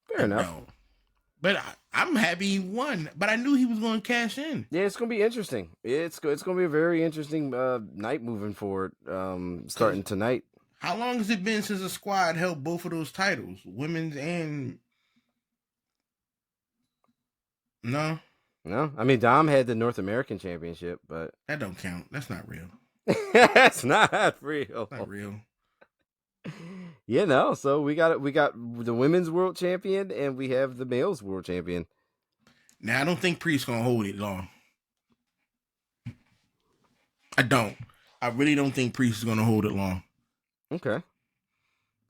Fair enough. No. But I'm happy he won. But I knew he was going to cash in. Yeah, it's going to be interesting. It's going to be a very interesting night moving forward, starting tonight. How long has it been since the squad held both of those titles? Women's and... No? No. I mean, Dom had the North American Championship, but... That don't count. That's not real. That's not real. Not real. So we got the women's world champion and we have the male's world champion. Now I don't think Priest's gonna hold it long. I don't. I really don't think Priest is gonna hold it long. Okay.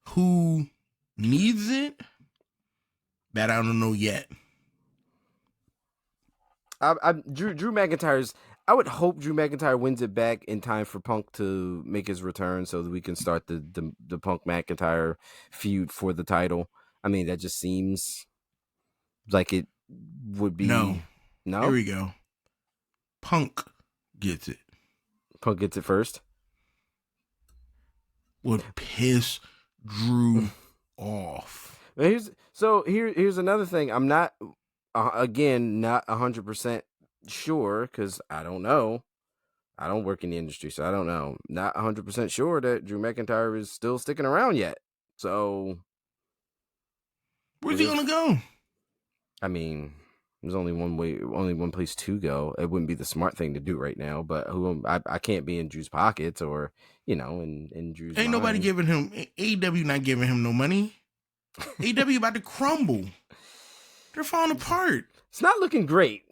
Who needs it? That I don't know yet. Drew McIntyre's. I would hope Drew McIntyre wins it back in time for Punk to make his return so that we can start the Punk McIntyre feud for the title. I mean, that just seems like it would be. No. Here we go. Punk gets it. Punk gets it first. Would piss Drew off. Here's another thing. I'm not, again, not 100% sure because I don't know. I don't work in the industry, so I don't know. Not 100% sure that Drew McIntyre is still sticking around yet. So where's he gonna go? I mean, there's only one place to go. It wouldn't be the smart thing to do right now, but I can't be in Drew's pockets or in Drew's. Ain't nobody giving him AEW not giving him no money. AEW about to crumble. They're falling apart. It's not looking great.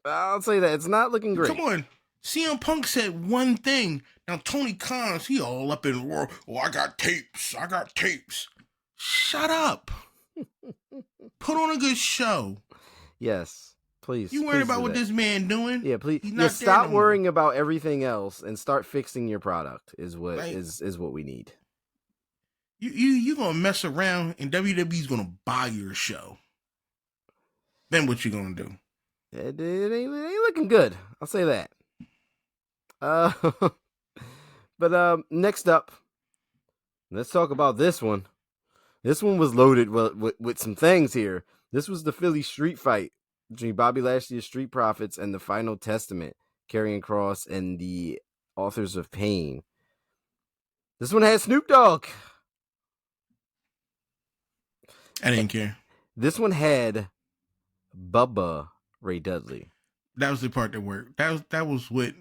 I'll say that it's not looking great. Come on. CM Punk said one thing. Now Tony Khan, he all up in the world. Oh, I got tapes. Shut up. Put on a good show. Yes, please. You worried about what this man doing? Yeah, please. Stop worrying about everything else and start fixing your product. Is what is what we need. You gonna mess around and WWE's gonna buy your show. Then what you gonna do? It ain't looking good. I'll say that. But next up, let's talk about this one. This one was loaded with some things here. This was the Philly street fight between Bobby Lashley's Street Profits and the Final Testament, Karrion Kross and the Authors of Pain. This one had Snoop Dogg. I didn't care. This one had Bubba Ray Dudley. That was the part that worked. That was what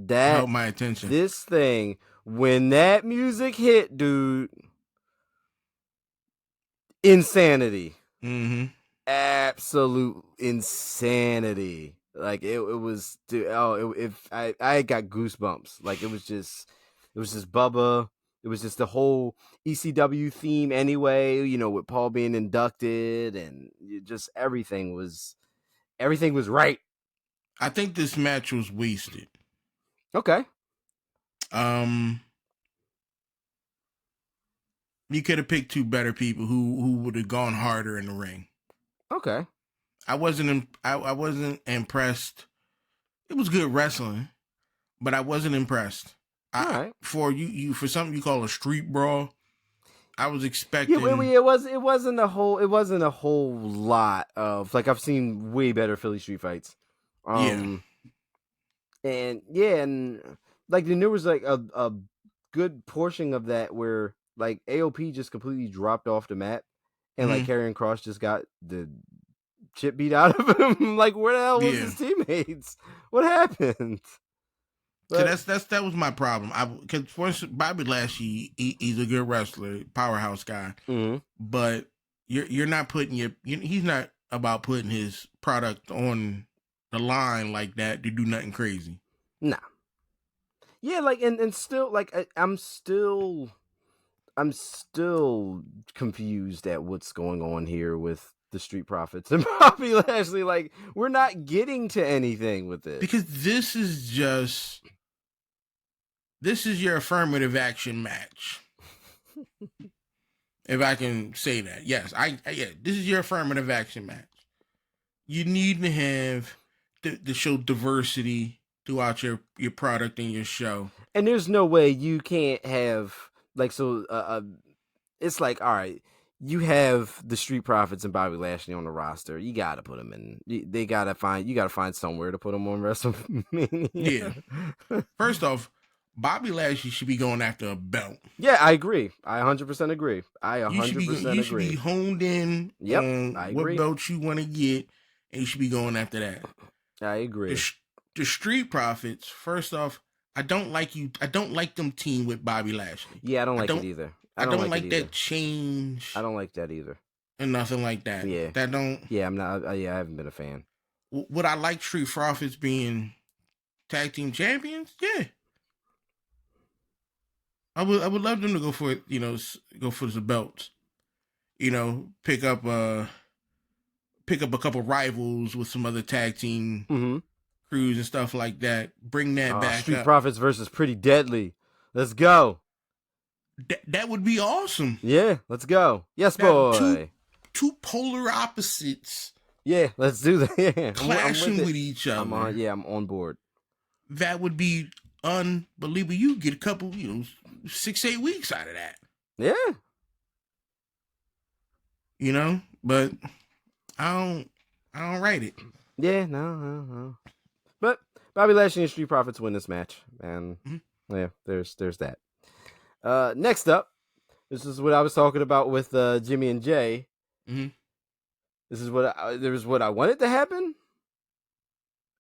held my attention. This thing, when that music hit, dude. insanity. Mm-hmm. Absolute insanity. Like it was. Dude, I got goosebumps. Like it was just Bubba. It was just the whole ECW theme anyway. You know, with Paul being inducted and just everything was right. I think this match was wasted. Okay. You could have picked two better people who would have gone harder in the ring. Okay. I wasn't impressed. It was good wrestling, but I wasn't impressed. All right. For for something you call a street brawl, I was expecting. Yeah, it wasn't a whole lot of, like, I've seen way better Philly street fights. And like there was like a good portion of that where like AOP just completely dropped off the map, and like Karrion Kross just got the shit beat out of him. Like, where the hell was his teammates? What happened? But, so that was my problem. Because first, Bobby Lashley, he's a good wrestler, powerhouse guy. Mm-hmm. But you're not putting he's not about putting his product on the line like that to do nothing crazy. Nah. Yeah, like and still, like I'm still confused at what's going on here with the Street Profits and Bobby Lashley. Like, we're not getting to anything with this. Because this is your affirmative action match. If I can say that. Yes, this is your affirmative action match. You need to have to show diversity throughout your product and your show. And there's no way you can't have, like, so it's like, all right, you have the Street Profits and Bobby Lashley on the roster. You got to put them in. You got to find somewhere to put them on WrestleMania. Yeah. First off, Bobby Lashley should be going after a belt. Yeah, I agree. I 100% agree. You should be honed in on what belt you want to get, and you should be going after that. I agree. The Street Profits, first off, I don't like them team with Bobby Lashley. Yeah, I don't like it either. I don't like that change. I don't like that either. And nothing like that. Yeah. That don't. Yeah, I'm not. I haven't been a fan. Would I like Street Profits being tag team champions? Yeah. I would love them to go for it. Go for the belts. Pick up a couple rivals with some other tag team crews and stuff like that. Bring that back. Street Profits versus Pretty Deadly. Let's go. That would be awesome. Yeah, let's go. Yes, boy. Two polar opposites. Yeah, let's do that. Yeah, clashing with each other. I'm on board. That would be unbelievable. You get a couple, 6-8 weeks out of that. Yeah. But I don't write it. Yeah, no. But Bobby Lashley and Street Profits win this match, and yeah, there's that. Next up, this is what I was talking about with Jimmy and Jay. Mm-hmm. This is what I wanted to happen,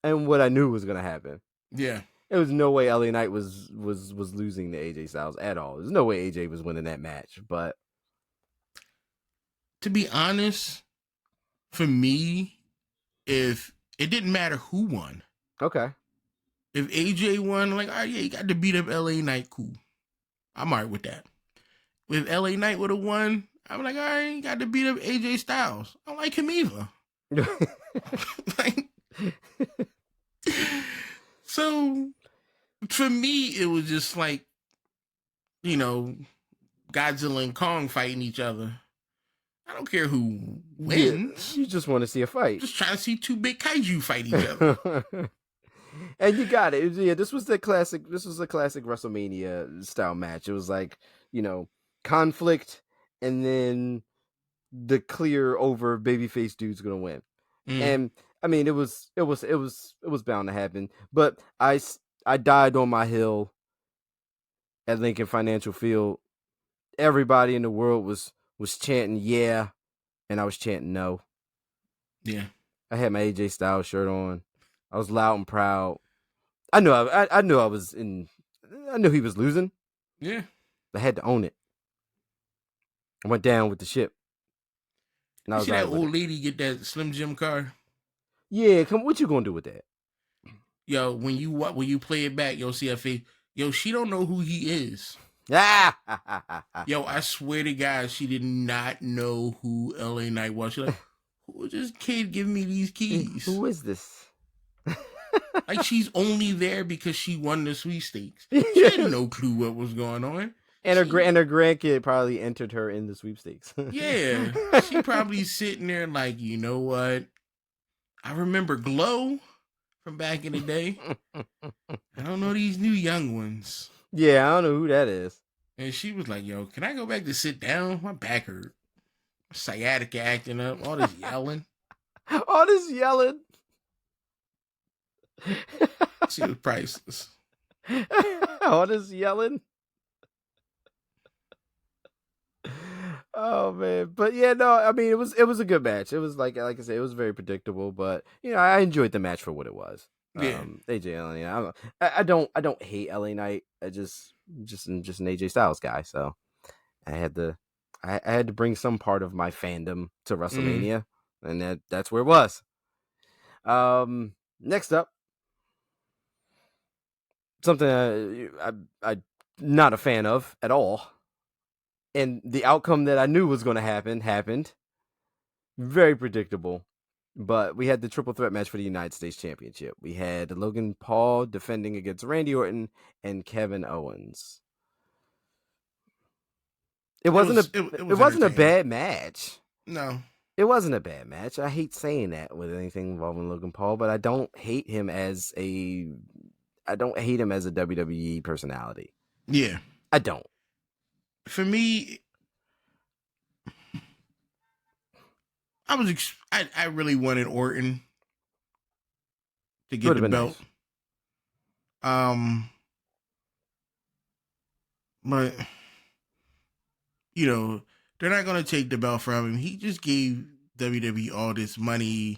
and what I knew was gonna happen. Yeah, there was no way LA Knight was losing to AJ Styles at all. There's no way AJ was winning that match. But to be honest, for me, if it didn't matter who won, okay. If AJ won, like, oh yeah, you got to beat up LA Knight, cool. I'm alright with that. If LA Knight would have won, I'm like, all right, you got to beat up AJ Styles. I don't like him either. So for me, it was just like, Godzilla and Kong fighting each other. I don't care who wins. You just want to see a fight. Just trying to see two big kaiju fight each other. And you got it. Yeah, this was a classic WrestleMania style match. It was like, conflict, and then the clear over babyface dude's gonna win. And I mean, it was bound to happen. But I died on my hill at Lincoln Financial Field. Everybody in the world was chanting yeah, and I was chanting no. Yeah, I had my AJ Styles shirt on. I was loud and proud. I knew I knew he was losing. Yeah, I had to own it. I went down with the ship. You see that old lady get that Slim Jim car? Yeah, what you gonna do with that? Yo, when you play it back, you'll see her face. Yo, she don't know who he is. Yo, I swear to God, she did not know who LA Knight was. She's like, who is this kid giving me these keys? Who is this? Like, she's only there because she won the sweepstakes. She had no clue what was going on. And her grandkid probably entered her in the sweepstakes. Yeah. She probably sitting there like, you know what? I remember Glow from back in the day. I don't know these new young ones. Yeah, I don't know who that is. And she was like, yo, can I go back to sit down? My back hurt. Sciatica acting up. All this yelling. All this yelling. She was priceless. All this yelling. Oh man, but yeah, no, I mean it was a good match. It was like I said, it was very predictable, but you know I enjoyed the match for what it was. Yeah, AJ LA, I don't hate LA Knight. I just an AJ Styles guy, so I had to bring some part of my fandom to WrestleMania, and that's where it was. Next up, something I'm not a fan of at all. And the outcome that I knew was going to happen happened. Very predictable. But we had the triple threat match for the United States Championship. We had Logan Paul defending against Randy Orton and Kevin Owens. It wasn't a bad match. No. It wasn't a bad match. I hate saying that with anything involving Logan Paul, but I don't hate him as a WWE personality. Yeah. I don't. For me, I really wanted Orton to get the belt. Nice. But you know, they're not gonna take the belt from him. He just gave WWE all this money.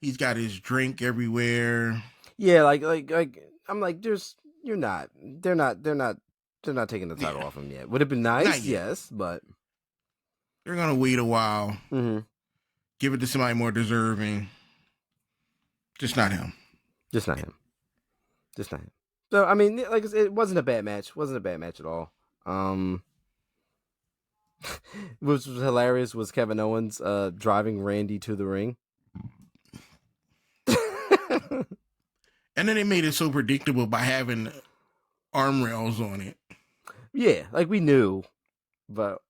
He's got his drink everywhere. Yeah, like I'm like, they're not taking the title off him yet. Would have been nice, yes, but they're gonna wait a while. Mm-hmm. Give it to somebody more deserving. Just not him. So I mean, like I said, it wasn't a bad match. It wasn't a bad match at all. Which was hilarious was Kevin Owens driving Randy to the ring. And then they made it so predictable by having arm rails on it. Yeah, like we knew, but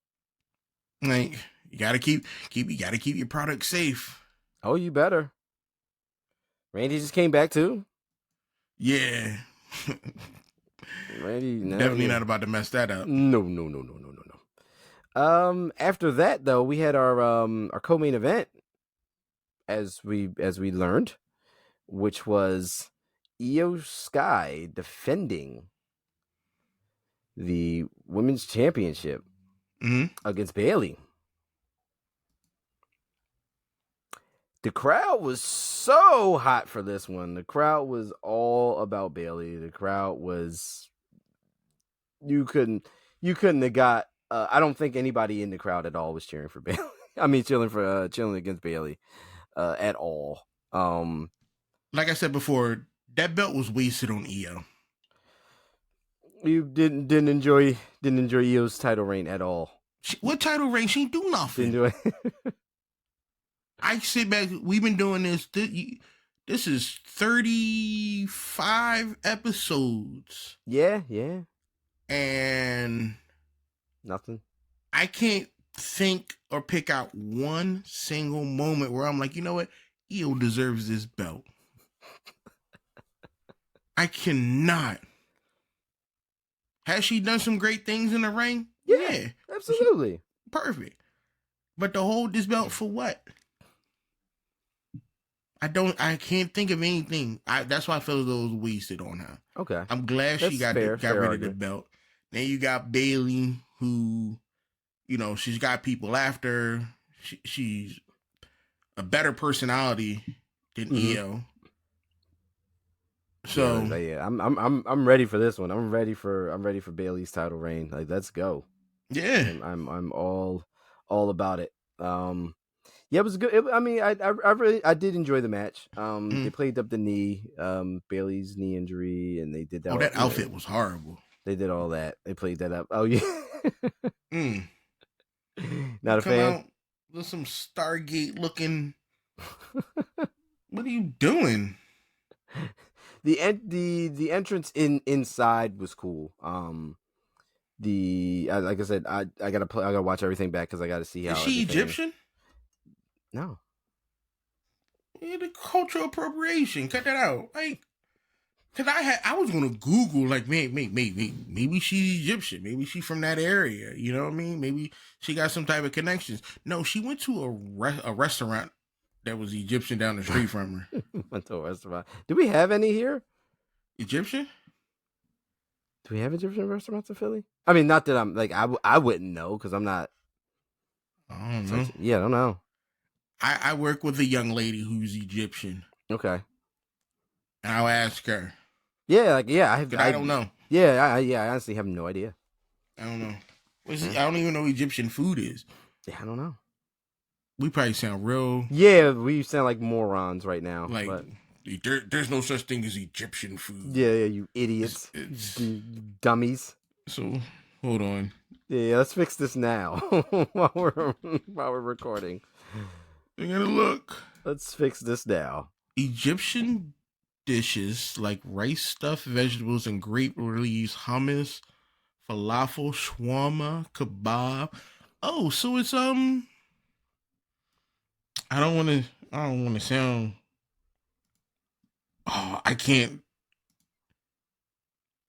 like you gotta keep your product safe. Oh, you better. Randy just came back too. Yeah, Randy definitely not about to mess that up. No. After that though, we had our co-main event, as we learned, which was Io Sky defending the women's championship against Bayley. The crowd was so hot for this one. The crowd was all about Bayley. The crowd was you couldn't have got. I don't think anybody in the crowd at all was cheering for Bayley. I mean, cheering against Bayley at all. Like I said before, that belt was wasted on Io. You didn't enjoy Io's title reign at all. What title reign? She didn't do nothing. Didn't do it. I sit back. We've been doing this. This is 35 episodes. Yeah. And nothing. I can't think or pick out one single moment where I'm like, you know what? Io deserves this belt. I cannot. Has she done some great things in the ring? Yeah, absolutely. Perfect. But to hold this belt for what? I can't think of anything. That's why I feel as though it was wasted on her. Okay. I'm glad she got rid of the belt. Then you got Bayley, who, you know, she's got people after her. She's a better personality than Io. So yeah, I'm ready for this one. I'm ready for Bayley's title reign. Like, let's go. Yeah. I'm all about it. Yeah, it was good. I did enjoy the match. They played up the knee, Bailey's knee injury, and they did that. Oh, that outfit was horrible. They did all that. They played that up. Oh yeah. Not a fan. Out with some Stargate looking. What are you doing? The entrance inside was cool. Like I said, I gotta watch everything back because I gotta see how. Is she Egyptian? No. Yeah, the cultural appropriation. Cut that out. Like, cause I was gonna Google like maybe she's Egyptian. Maybe she's from that area. You know what I mean? Maybe she got some type of connections. No, she went to a restaurant that was Egyptian down the street from her. Went to a restaurant. Do we have any here? Egyptian? Do we have Egyptian restaurants in Philly? I mean, not that I'm like I wouldn't know because I'm not. I don't know. Yeah, I don't know. I work with a young lady who's Egyptian. Okay. And I'll ask her. Yeah, I don't know. Yeah, I honestly have no idea. I don't know. I don't even know what Egyptian food is. Yeah, I don't know. We probably sound real. Yeah, we sound like morons right now. Like, but... there's no such thing as Egyptian food. Yeah, you idiots. It's dummies. So, hold on. Yeah, let's fix this now while we're recording. I gotta look. Let's fix this now. Egyptian dishes like rice stuffed vegetables and grape leaves, hummus, falafel, shawarma, kebab. Oh, so it's I don't want to sound. Oh, I can't.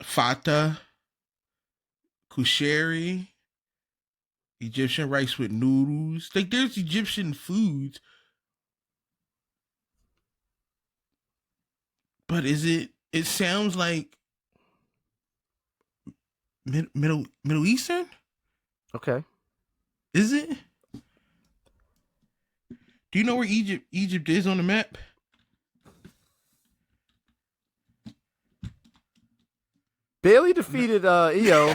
Fata, kusheri, Egyptian rice with noodles. Like there's Egyptian foods. But it sounds like Middle Eastern? Okay. Is it? Do you know where Egypt is on the map? Bailey defeated Io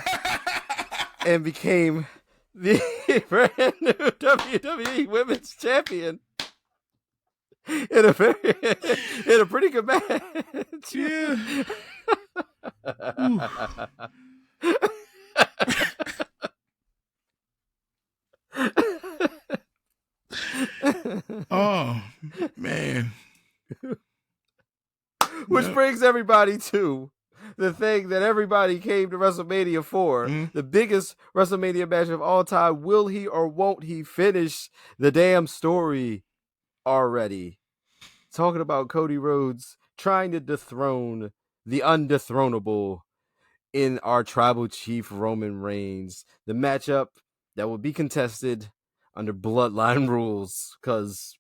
and became the brand new WWE Women's Champion in a pretty good match. Yeah. Oh man. Which brings everybody to the thing that everybody came to WrestleMania for, the biggest WrestleMania match of all time. Will he or won't he finish the damn story already? Talking about Cody Rhodes trying to dethrone the undethronable in our tribal chief Roman Reigns. The matchup that will be contested under bloodline rules, because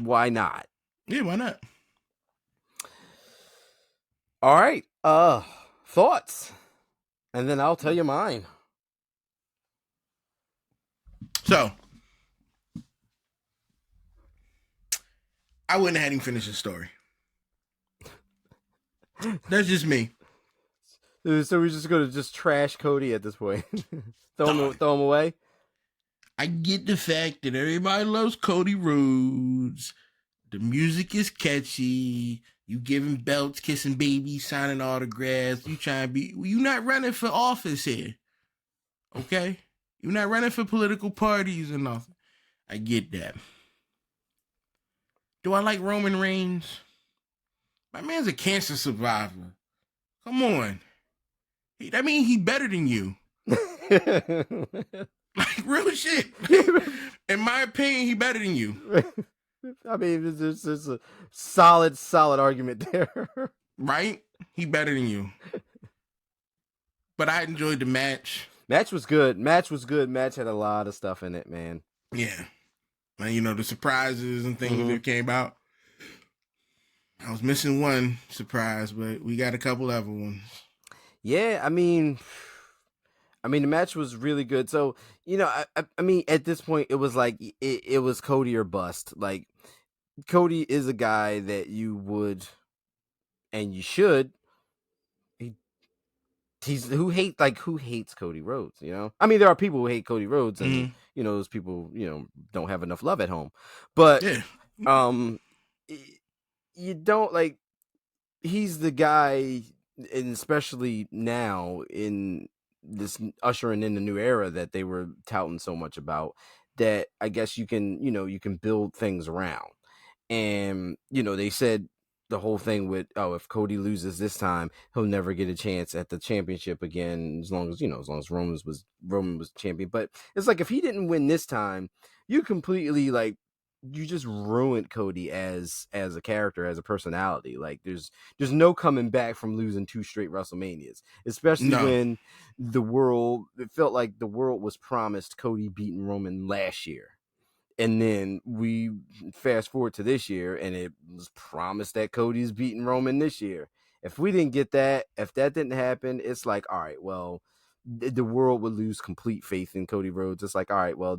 why not? Yeah, why not? All right. Thoughts? And then I'll tell you mine. So, I wouldn't have had him finish the story. That's just me. So we're just going to just trash Cody at this point. throw him away? I get the fact that everybody loves Cody Rhodes. The music is catchy. You giving belts, kissing babies, signing autographs. You not running for office here. Okay? You're not running for political parties or nothing. I get that. Do I like Roman Reigns? My man's a cancer survivor. Come on. That means he better than you. Like, real shit. In my opinion, he better than you. I mean, it's a solid argument there. Right? He better than you. But I enjoyed the match. Match was good. Match had a lot of stuff in it, man. Yeah. And, the surprises and things that came out. I was missing one surprise, but we got a couple other ones. Yeah, I mean, the match was really good. So, I mean, at this point, it was like, it was Cody or bust. Like, Cody is a guy that you would, and you should, who hates Cody Rhodes, I mean, there are people who hate Cody Rhodes, and, those people, don't have enough love at home. But you don't like. He's the guy, and especially now in this ushering in the new era that they were touting so much about, that I guess you can build things around. And they said the whole thing with, if Cody loses this time, he'll never get a chance at the championship again, as long as Roman was champion. But it's like, if he didn't win this time, you completely you just ruined Cody as a character, as a personality. Like there's no coming back from losing 2 straight WrestleManias, especially when it felt like the world was promised Cody beating Roman last year. And then we fast forward to this year, and it was promised that Cody's beating Roman this year. If we didn't get that, if that didn't happen, it's like, all right, well, the world would lose complete faith in Cody Rhodes. It's like, all right, well,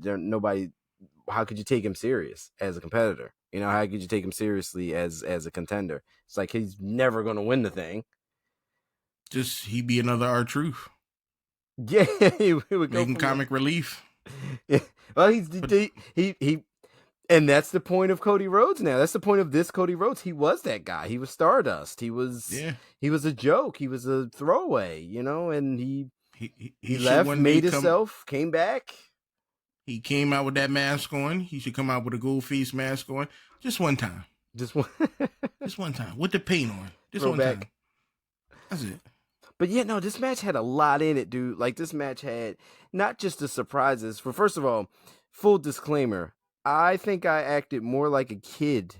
nobody. How could you take him serious as a competitor? How could you take him seriously as a contender? It's like, he's never going to win the thing. Just he be another R-Truth. Yeah, he would go making comic relief. Yeah. Well, he, and that's the point of Cody Rhodes now. That's the point of this Cody Rhodes. He was that guy. He was Stardust. He was a joke. He was a throwaway, and he left, made himself, came back. He came out with that mask on. He should come out with a gold face mask on. Just one time. Just one time. With the paint on. Just one time. That's it. But yeah, no, this match had a lot in it, dude. Like, this match had not just the surprises. First of all, full disclaimer, I think I acted more like a kid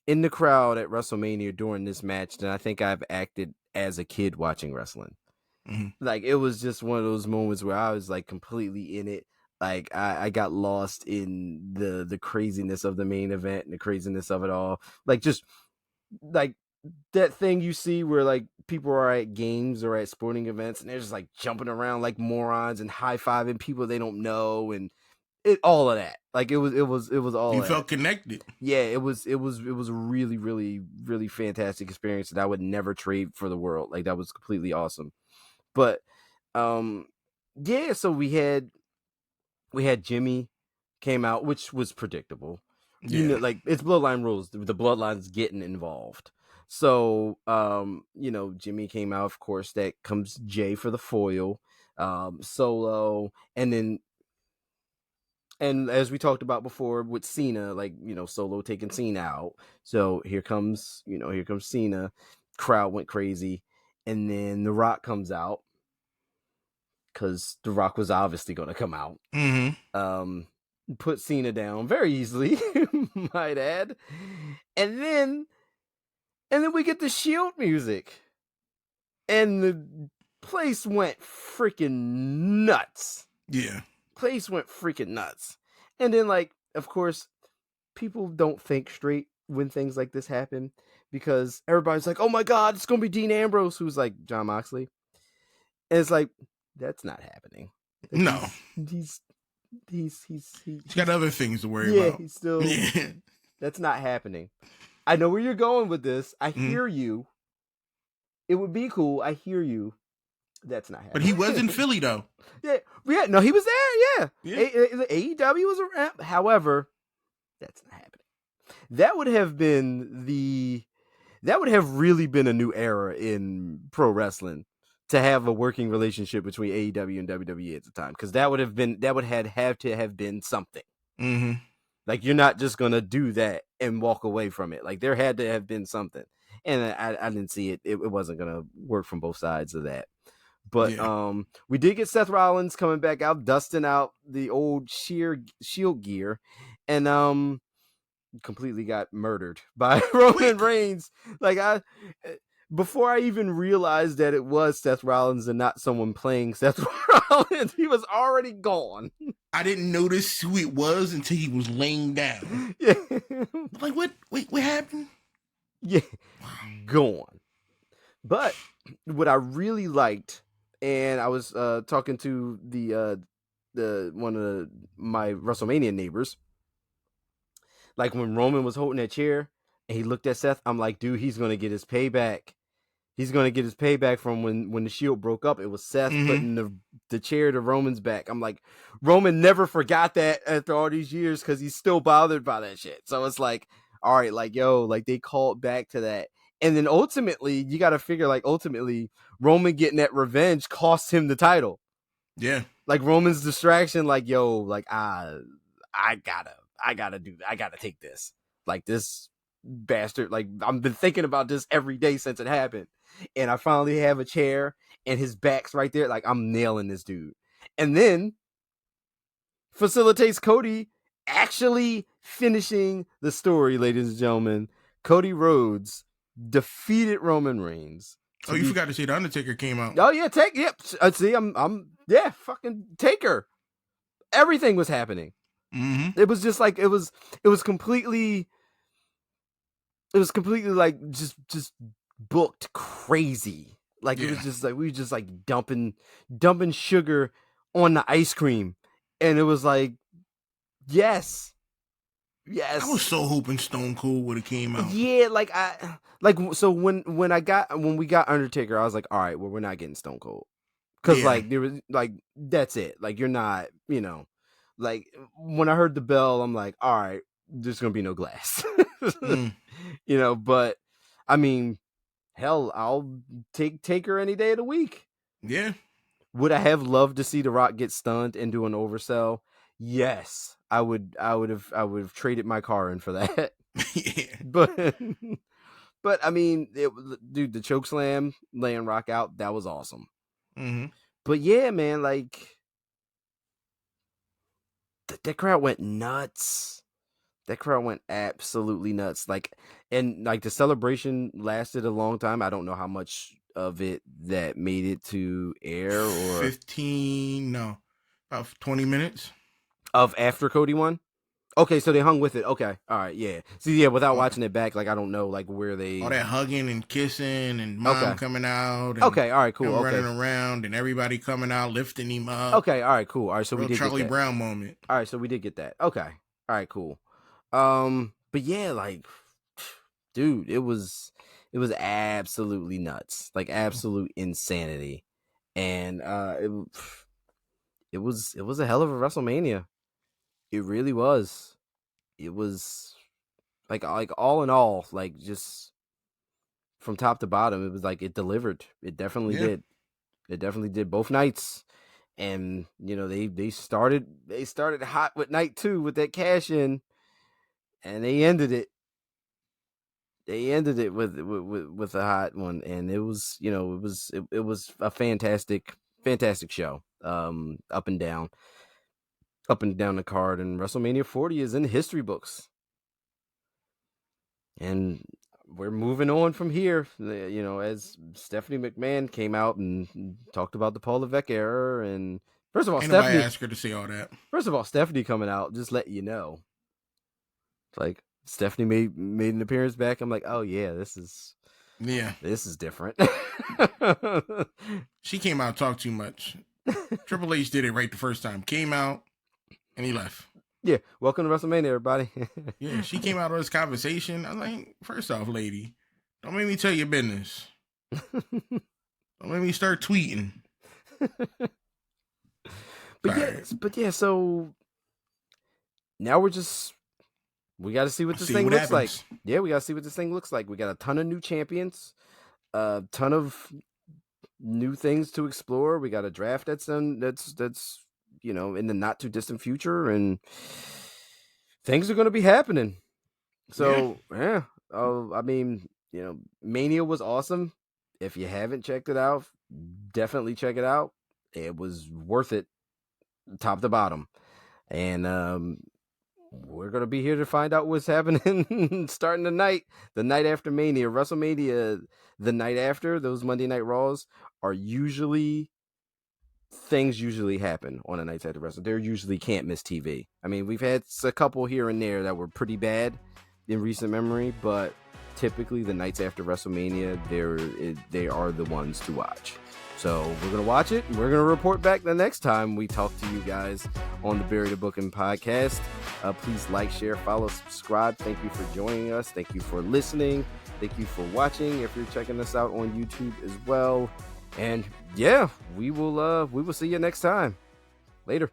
in the crowd at WrestleMania during this match than I think I've acted as a kid watching wrestling. Mm-hmm. Like, it was just one of those moments where I was like completely in it. Like, I got lost in the craziness of the main event and the craziness of it all. Like, just like that thing you see where like people are at games or at sporting events and they're just like jumping around like morons and high-fiving people they don't know, and all of that. Like, it was all you that. Felt connected. Yeah, it was a really, really, really fantastic experience that I would never trade for the world. Like, that was completely awesome. But yeah, so we had Jimmy came out, which was predictable. Yeah. Like, it's Bloodline rules. The Bloodline's getting involved. So, Jimmy came out, of course. That comes Jay for the foil, Solo, and as we talked about before with Cena, like, Solo taking Cena out. So here comes Cena. Crowd went crazy, and then The Rock comes out because The Rock was obviously going to come out. Mm-hmm. Put Cena down very easily, might add, and then we get the Shield music, and the place went freaking nuts. Yeah. Place went freaking nuts. And then, like, of course, people don't think straight when things like this happen, because everybody's like, oh my God, it's going to be Dean Ambrose, who's like Jon Moxley. And it's like, that's not happening. No. He's got other things to worry about. Yeah, he's still, that's not happening. I know where you're going with this. I hear you. It would be cool. I hear you. That's not happening. But he was in Philly, though. Yeah. No, he was there. Yeah. AEW was around. However, that's not happening. That would have really been a new era in pro wrestling, to have a working relationship between AEW and WWE at the time, because that would have to have been something. Mm-hmm. Like, you're not just gonna do that and walk away from it. Like, there had to have been something, and I didn't see it. It wasn't gonna work from both sides of that. But we did get Seth Rollins coming back out, dusting out the old Shield gear, and completely got murdered by Roman Reigns. Like, before I even realized that it was Seth Rollins and not someone playing Seth Rollins, he was already gone. I didn't notice who it was until he was laying down. Yeah. Like, what? Wait, what happened? Yeah. Gone. But what I really liked, and I was talking to the one of my WrestleMania neighbors, like when Roman was holding that chair and he looked at Seth, I'm like, dude, he's gonna get his payback. he's going to get his payback from when the Shield broke up. It was Seth putting the chair to Roman's back. I'm like, Roman never forgot that after all these years because he's still bothered by that shit. So it's like, all right, like, yo, like they called back to that. And then ultimately, you got to figure, like, ultimately, Roman getting that revenge cost him the title. Yeah. Like, Roman's distraction, like, yo, like, I gotta take this. Like, this bastard, like, I've been thinking about this every day since it happened. And I finally have a chair, and his back's right there. Like, I'm nailing this dude. And then facilitates Cody actually finishing the story, ladies and gentlemen. Cody Rhodes defeated Roman Reigns. Oh, you forgot to say the Undertaker came out. Oh yeah, see, I'm fucking Taker. Everything was happening. Mm-hmm. It was just like it was completely like just booked crazy. Like it was just like we were just like dumping sugar on the ice cream, and it was like yes. I was so hoping Stone Cold would have came out. Yeah, so when we got Undertaker, I was like, all right, well, we're not getting Stone Cold because like there was like that's it. Like you're not, you know, like when I heard the bell, I'm like, all right, there's gonna be no glass, you know. But I mean, hell, I'll take Taker any day of the week. Yeah. Would I have loved to see The Rock get stunned and do an oversell? Yes, I would have traded my car in for that. Yeah. But I mean, dude, the choke slam, laying Rock out, that was awesome. Mm-hmm. But yeah, man, like that crowd went nuts. That crowd went absolutely nuts. Like, and like the celebration lasted a long time. I don't know how much of it that made it to air or 15, no, about 20 minutes. Of after Cody won? Okay, so they hung with it. Okay, all right, yeah. See, yeah, without watching it back, like I don't know, like where they all that hugging and kissing and mom coming out. And okay, all right, cool. Running around and everybody coming out lifting him up. Okay, all right, cool. All right, so we did Charlie get that. Brown moment. All right, so we did get that. Okay, all right, cool. But yeah, like, dude, it was absolutely nuts, like absolute insanity, and it was a hell of a WrestleMania. It really was. It was like all in all, like just from top to bottom, it was like it delivered. It definitely did. It definitely did both nights. And you know, they started hot with night 2 with that cash in, and they ended it. They ended it with a hot one, and it was, you know, it was a fantastic show. Up and down the card, and WrestleMania 40 is in the history books. And we're moving on from here, you know, as Stephanie McMahon came out and talked about the Paul Levesque era. And first of all, Stephanie asked her to say all that. First of all, Stephanie coming out, just let you know. It's like Stephanie made an appearance back. I'm like, oh yeah, this is different. She came out and talked too much. Triple H did it right the first time. Came out and he left. Yeah, welcome to WrestleMania, everybody. Yeah, she came out of this conversation. I was like, first off, lady, don't make me tell your business. Don't make me start tweeting. But yeah, so now we got to see what this thing looks like. Yeah, we got to see what this thing looks like. We got a ton of new champions, a ton of new things to explore. We got a draft that's you know, in the not too distant future, and things are going to be happening. So yeah. I mean, you know, Mania was awesome. If you haven't checked it out, definitely check it out. It was worth it, top to bottom. And we're going to be here to find out what's happening starting tonight, the night after Mania. WrestleMania, the night after, those Monday Night Raws are things usually happen on the nights after wrestling. They're usually can't miss TV. I mean, we've had a couple here and there that were pretty bad in recent memory, but typically the nights after WrestleMania, they are the ones to watch. So we're going to watch it, and we're going to report back the next time we talk to you guys on the Bury the Booking podcast. Please like, share, follow, subscribe. Thank you for joining us. Thank you for listening. Thank you for watching. If you're checking us out on YouTube as well. And yeah, we will see you next time. Later.